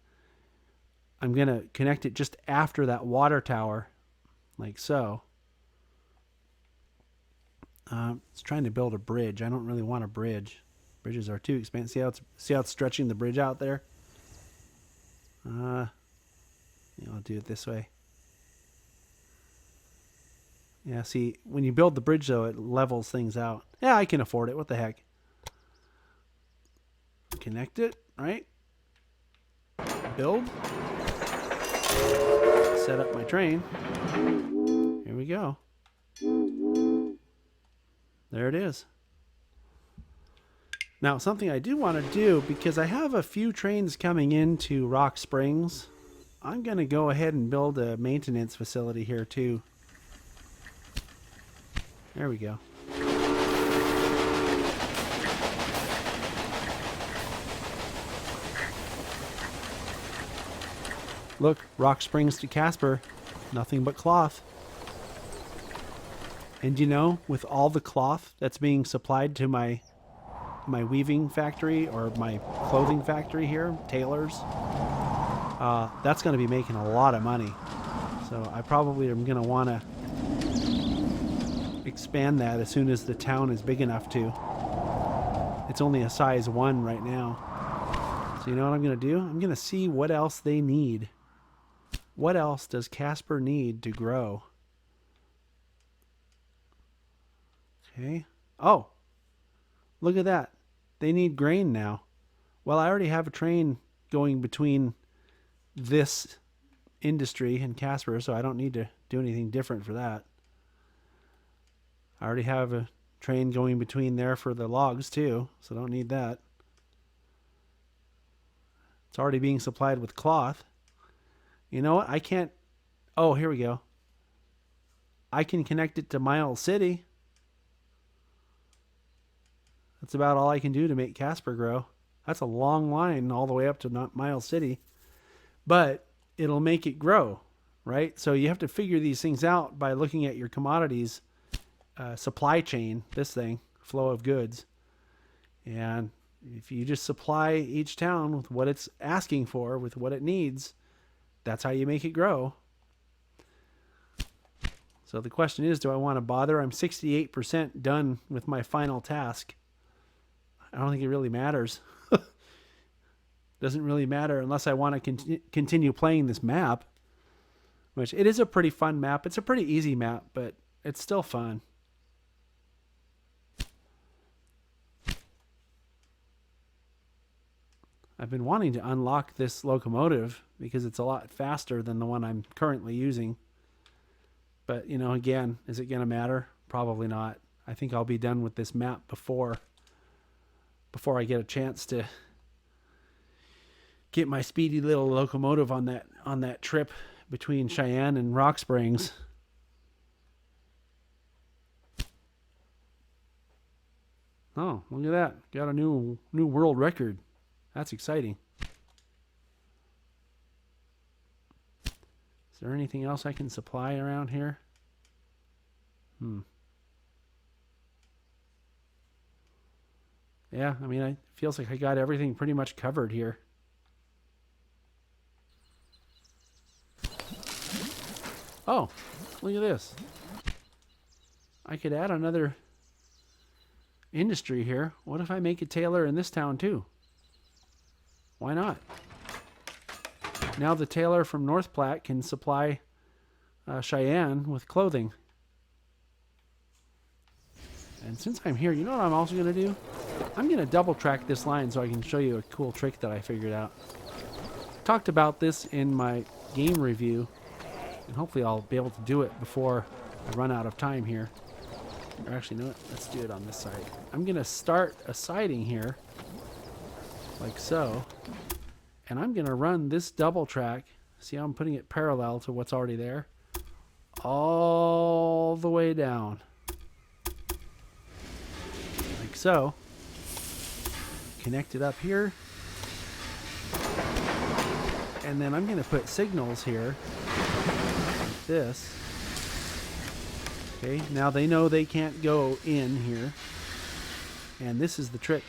connect it just after that water tower, like so. It's trying to build a bridge. I don't really want a bridge. Bridges are too expensive. See how it's stretching the bridge out there? I'll do it this way. Yeah, see, when you build the bridge, though, it levels things out. Yeah, I can afford it. What the heck? Connect it, right? Build. Set up my train. Here we go. There it is. Now, something I do want to do, because I have a few trains coming into Rock Springs, I'm going to go ahead and build a maintenance facility here, too. There we go. Look, Rock Springs to Casper, nothing but cloth. And with all the cloth that's being supplied to my weaving factory or my clothing factory here, tailors, that's going to be making a lot of money. So I probably am going to want to expand that as soon as the town is big enough to. It's only a size 1 right now. So you know what I'm going to do? I'm going to see what else they need. What else does Casper need to grow? Okay. Oh, look at that. They need grain now. Well, I already have a train going between this industry and Casper, so I don't need to do anything different for that. I already have a train going between there for the logs too, so don't need that. It's already being supplied with cloth. You know what? I can't... Oh, here we go. I can connect it to Miles City. That's about all I can do to make Casper grow. That's a long line all the way up to Miles City. But it'll make it grow, right? So you have to figure these things out by looking at your commodities supply chain, this thing, flow of goods. And if you just supply each town with what it's asking for, with what it needs, that's how you make it grow. So the question is, do I want to bother? I'm 68% done with my final task. I don't think it really matters. Doesn't really matter unless I want to continue playing this map, which it is a pretty fun map. It's a pretty easy map, but it's still fun. I've been wanting to unlock this locomotive because it's a lot faster than the one I'm currently using. But, you know, again, is it going to matter? Probably not. I think I'll be done with this map before I get a chance to get my speedy little locomotive on that trip between Cheyenne and Rock Springs. Oh, look at that. Got a new world record. That's exciting. Is there anything else I can supply around here? Yeah, I mean, it feels like I got everything pretty much covered here. Oh, look at this. I could add another industry here. What if I make a tailor in this town too? Why not? Now the tailor from North Platte can supply Cheyenne with clothing. And since I'm here, you know what I'm also going to do? I'm going to double track this line so I can show you a cool trick that I figured out. Talked about this in my game review, and hopefully I'll be able to do it before I run out of time here. Or actually, you know what? Let's do it on this side. I'm going to start a siding here, like so, and I'm going to run this double track. See how I'm putting it parallel to what's already there? All the way down. Like so. Connect it up here. And then I'm going to put signals here, like this. Okay, now they know they can't go in here. And this is the trick.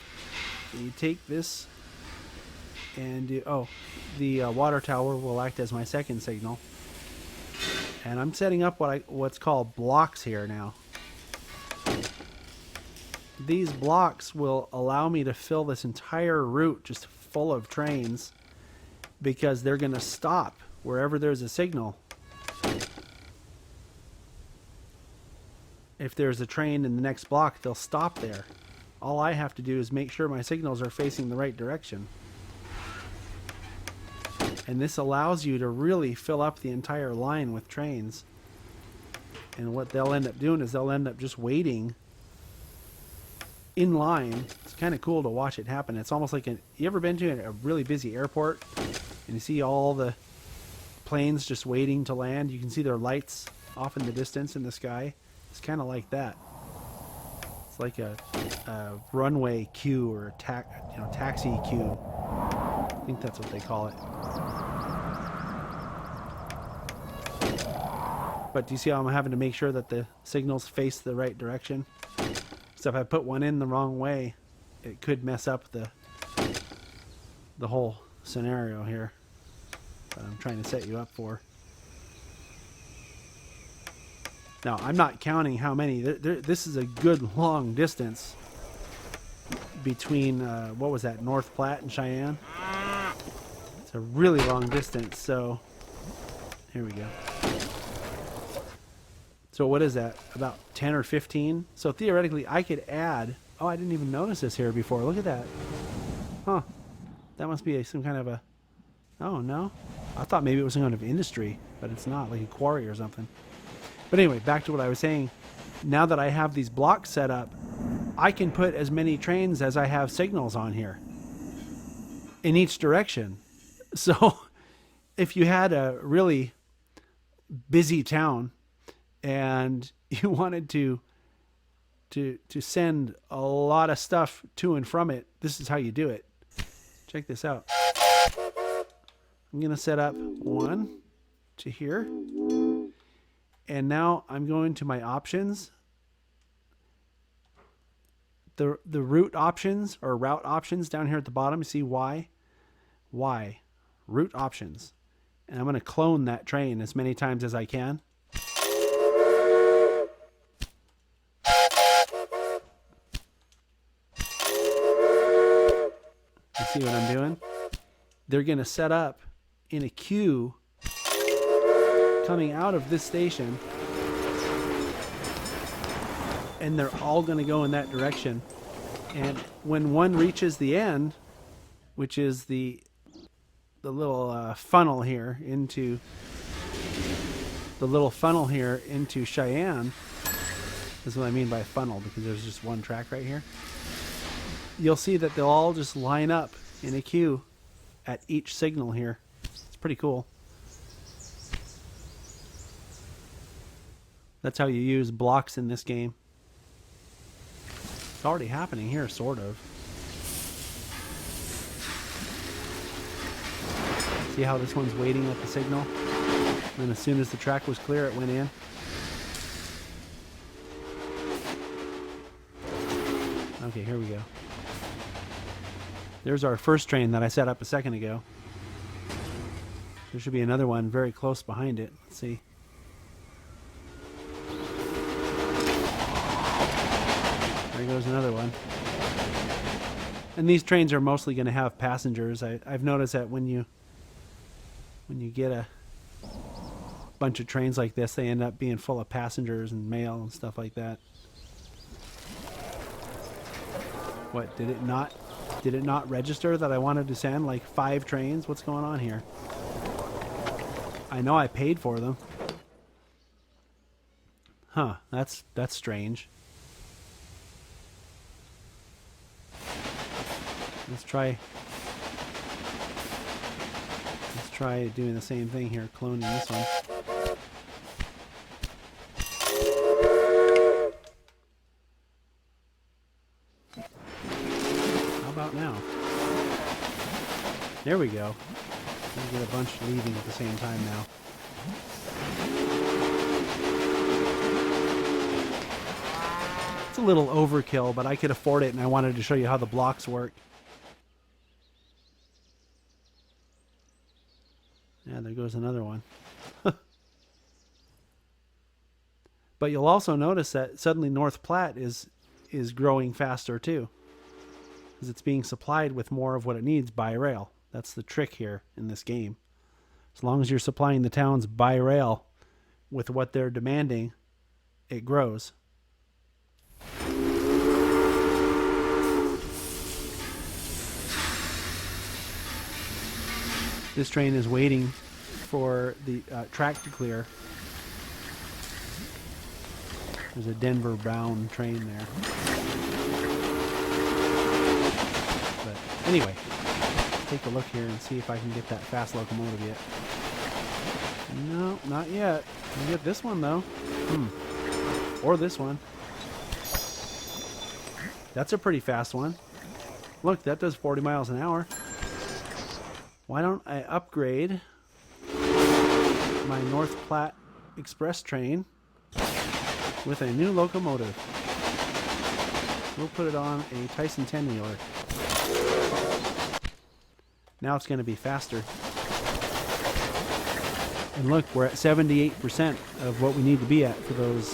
You take this and the water tower will act as my second signal. And I'm setting up what's called blocks here now. These blocks will allow me to fill this entire route just full of trains because they're going to stop wherever there's a signal. If there's a train in the next block, they'll stop there. All I have to do is make sure my signals are facing the right direction. And this allows you to really fill up the entire line with trains. And what they'll end up doing is they'll end up just waiting in line. It's kind of cool to watch it happen. It's almost like you ever been to a really busy airport and you see all the planes just waiting to land? You can see their lights off in the distance in the sky. It's kind of like that. It's like a runway queue or a taxi queue. I think that's what they call it. But do you see how I'm having to make sure that the signals face the right direction? So if I put one in the wrong way, it could mess up the whole scenario here that I'm trying to set you up for. Now, I'm not counting how many. This is a good long distance between, what was that, North Platte and Cheyenne? It's a really long distance, so here we go. So what is that, about 10 or 15? So theoretically, I could add, oh, I didn't even notice this here before. Look at that. Huh. That must be some kind of a, oh, no. I thought maybe it was some kind of industry, but it's not, like a quarry or something. But anyway, back to what I was saying. Now that I have these blocks set up, I can put as many trains as I have signals on here in each direction. So if you had a really busy town and you wanted to send a lot of to and from it, this is how you do it. Check this out. I'm going to set up one to here. And now I'm going to my options. The route options or route options down here at the bottom. You see Y? Route options. And I'm going to clone that train as many times as I can. See what I'm doing? They're going to set up in a queue coming out of this station, and they're all going to go in that direction. And when one reaches the end, which is the little funnel here into Cheyenne, is what I mean by funnel, because there's just one track right here. You'll see that they'll all just line up in a queue at each signal here. It's pretty cool. That's how you use blocks in this game. It's already happening here, sort of. See how this one's waiting at the signal? And as soon as the track was clear, it went in. Okay, here we go. There's our first train that I set up a second ago. There should be another one very close behind it. Let's see. There goes another one. And these trains are mostly going to have passengers. I've noticed that when you get a bunch of trains like this, they end up being full of passengers and mail and stuff like that. What, did it not register that I wanted to send like 5 trains? What's going on here? I know I paid for them. Huh, that's strange. Let's try doing the same thing here, cloning this one. How about now? There we go. We get a bunch leaving at the same time now. It's a little overkill, but I could afford it, and I wanted to show you how the blocks work. Yeah, there goes another one. But you'll also notice that suddenly North Platte is growing faster too, because it's being supplied with more of what it needs by rail. That's the trick here in this game. As long as you're supplying the towns by rail with what they're demanding, it grows. This train is waiting for the track to clear. There's a Denver Brown train there. But anyway, let's take a look here and see if I can get that fast locomotive yet. No, not yet. I'll get this one though. Or this one. That's a pretty fast one. Look, that does 40 miles an hour. Why don't I upgrade my North Platte Express train with a new locomotive? We'll put it on a Tyson 10-wheeler. Now it's going to be faster. And look, we're at 78% of what we need to be at for those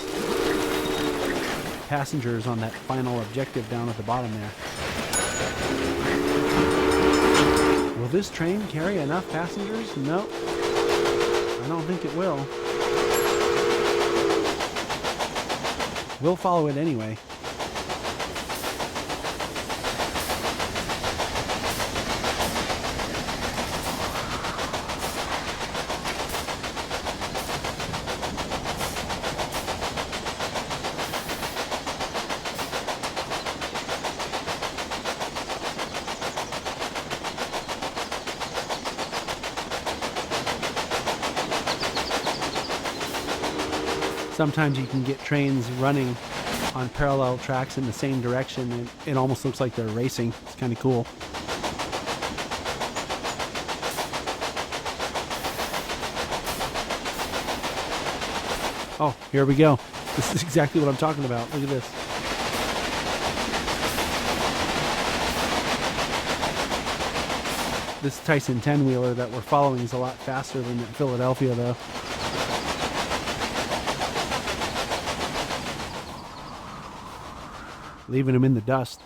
passengers on that final objective down at the bottom there. Will this train carry enough passengers? Nope. I don't think it will. We'll follow it anyway. Sometimes you can get trains running on parallel tracks in the same direction, and it almost looks like they're racing. It's kind of cool. Oh, here we go. This is exactly what I'm talking about. Look at this. This Tyson 10-wheeler that we're following is a lot faster than Philadelphia, though. Leaving them in the dust.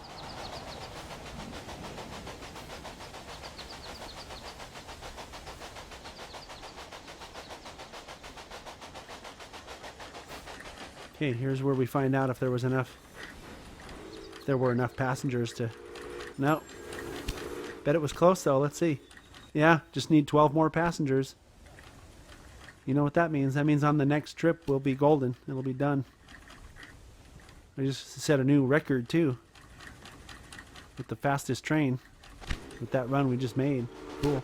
Okay, here's where we find out if there was enough. If there were enough passengers to. No. Bet it was close though. Let's see. Yeah, just need 12 more passengers. You know what that means? That means on the next trip we'll be golden. It'll be done. I just set a new record too. With the fastest train. With that run we just made. Cool.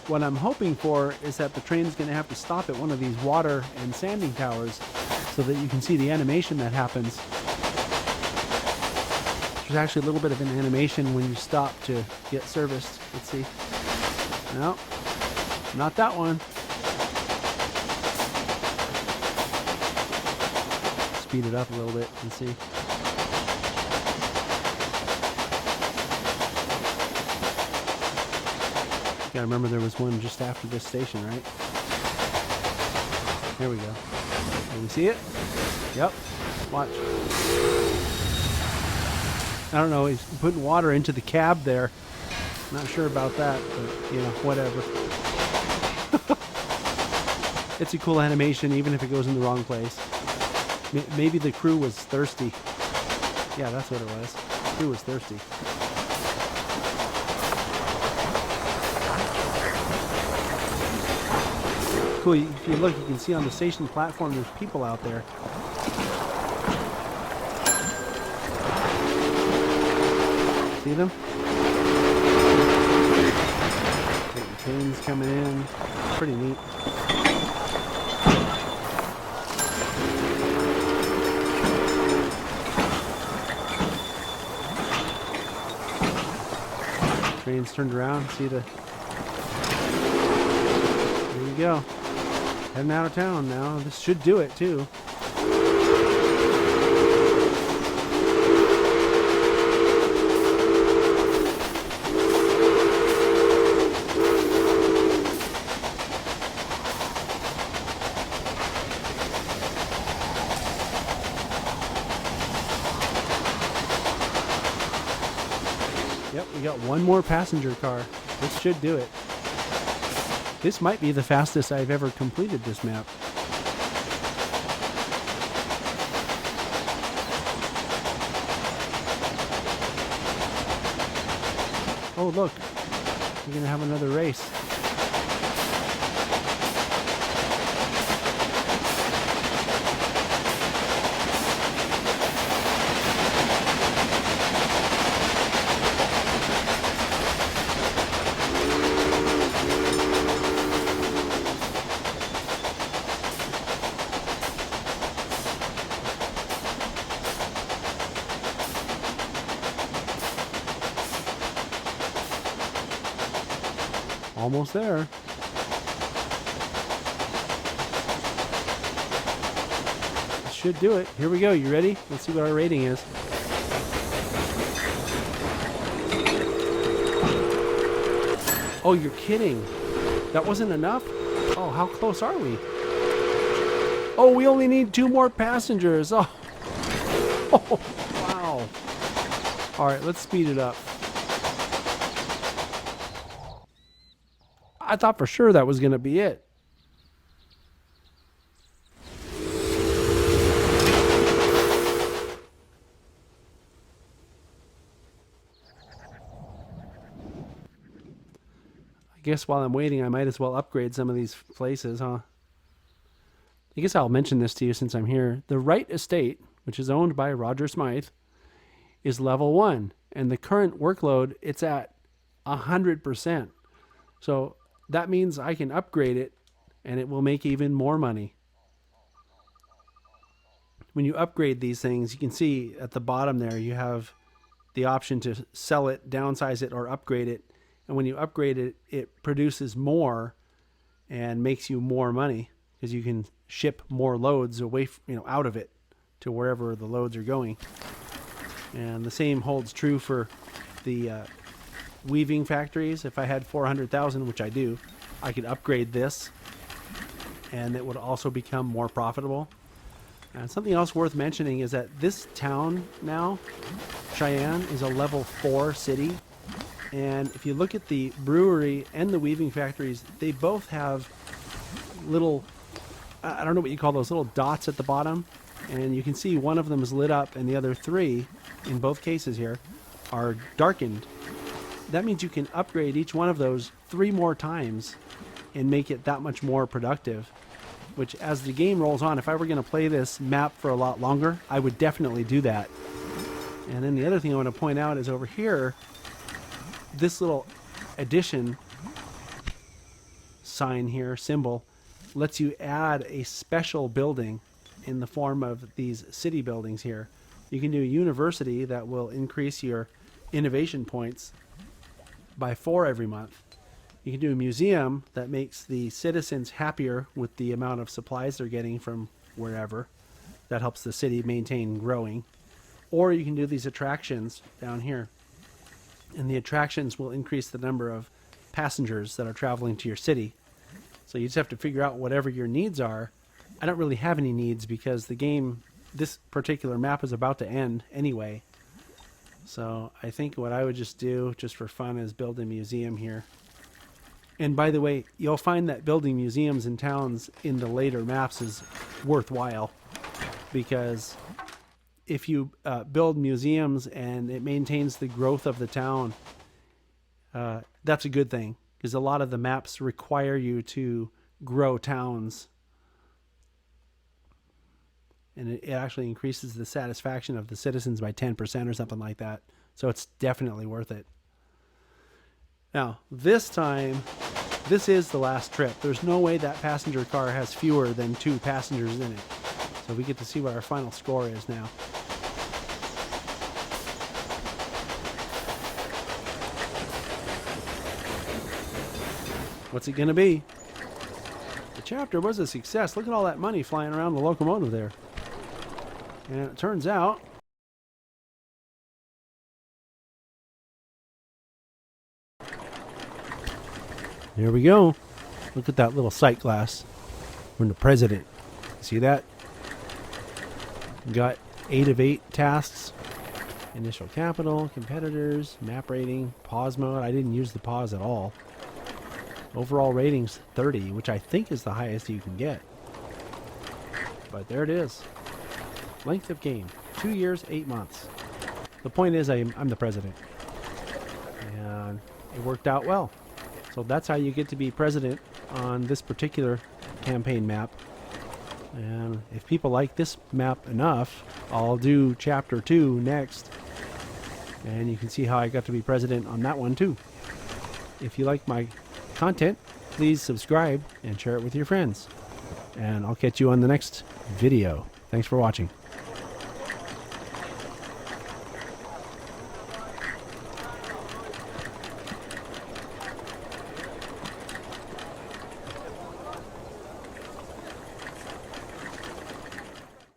What I'm hoping for is that the train's going to have to stop at one of these water and sanding towers so that you can see the animation that happens. There's actually a little bit of an animation when you stop to get serviced. Let's see. No, not that one. Speed it up a little bit and see. Gotta remember there was one just after this station, right? There we go. Can we see it? Yep. Watch. I don't know, he's putting water into the cab there. Not sure about that, but you know, whatever. It's a cool animation even if it goes in the wrong place. Maybe the crew was thirsty. Yeah, that's what it was. The crew was thirsty. Cool. If you look, you can see on the station platform there's people out there. See them? The trains coming in. Pretty neat. Trains turned around. See the. There you go. Heading out of town now. This should do it too. Yep, we got one more passenger car. This should do it. This might be the fastest I've ever completed this map. Oh look, we're gonna have another race. Almost there. This should do it. Here we go. You ready? Let's see what our rating is. Oh, you're kidding. That wasn't enough? Oh, how close are we? Oh, we only need 2 more passengers. Oh, oh wow. All right, let's speed it up. I thought for sure that was going to be it. I guess while I'm waiting, I might as well upgrade some of these places, huh? I guess I'll mention this to you since I'm here. The Wright Estate, which is owned by Roger Smythe, is level 1. And the current workload, it's at 100%. So that means I can upgrade it and it will make even more money. When you upgrade these things, you can see at the bottom there, you have the option to sell it, downsize it, or upgrade it. And when you upgrade it, it produces more and makes you more money because you can ship more loads away, out of it to wherever the loads are going. And the same holds true for the weaving factories. If I had 400,000, which I do, I could upgrade this and it would also become more profitable. And something else worth mentioning is that this town now, Cheyenne, is a level 4 city. And if you look at the brewery and the weaving factories, they both have little, I don't know what you call those, little dots at the bottom. And you can see one of them is lit up and the other 3, in both cases here, are darkened. That means you can upgrade each one of those 3 more times and make it that much more productive. Which, as the game rolls on, if I were going to play this map for a lot longer, I would definitely do that. And then the other thing I want to point out is over here, this little addition sign here, symbol, lets you add a special building in the form of these city buildings here. You can do a university that will increase your innovation points by 4 every month. You can do a museum that makes the citizens happier with the amount of supplies they're getting from wherever. That helps the city maintain growing. Or you can do these attractions down here. And the attractions will increase the number of passengers that are traveling to your city. So you just have to figure out whatever your needs are. I don't really have any needs because the game, this particular map, is about to end anyway. So I think what I would just do, just for fun, is build a museum here. And by the way, you'll find that building museums in towns in the later maps is worthwhile, because if you build museums and it maintains the growth of the town, that's a good thing, because a lot of the maps require you to grow towns. And it actually increases the satisfaction of the citizens by 10% or something like that. So it's definitely worth it. Now, this time, this is the last trip. There's no way that passenger car has fewer than 2 passengers in it. So we get to see what our final score is now. What's it going to be? The chapter was a success. Look at all that money flying around the locomotive there. And it turns out there we go. Look at that little sight glass. We're in the president. See that? We got 8 of 8 tasks. Initial capital, competitors, map rating, pause mode. I didn't use the pause at all. Overall ratings 30, which I think is the highest you can get. But there it is. Length of game, 2 years, 8 months. The point is I'm the president. And it worked out well. So that's how you get to be president on this particular campaign map. And if people like this map enough, I'll do chapter 2 next. And you can see how I got to be president on that one too. If you like my content, please subscribe and share it with your friends. And I'll catch you on the next video. Thanks for watching.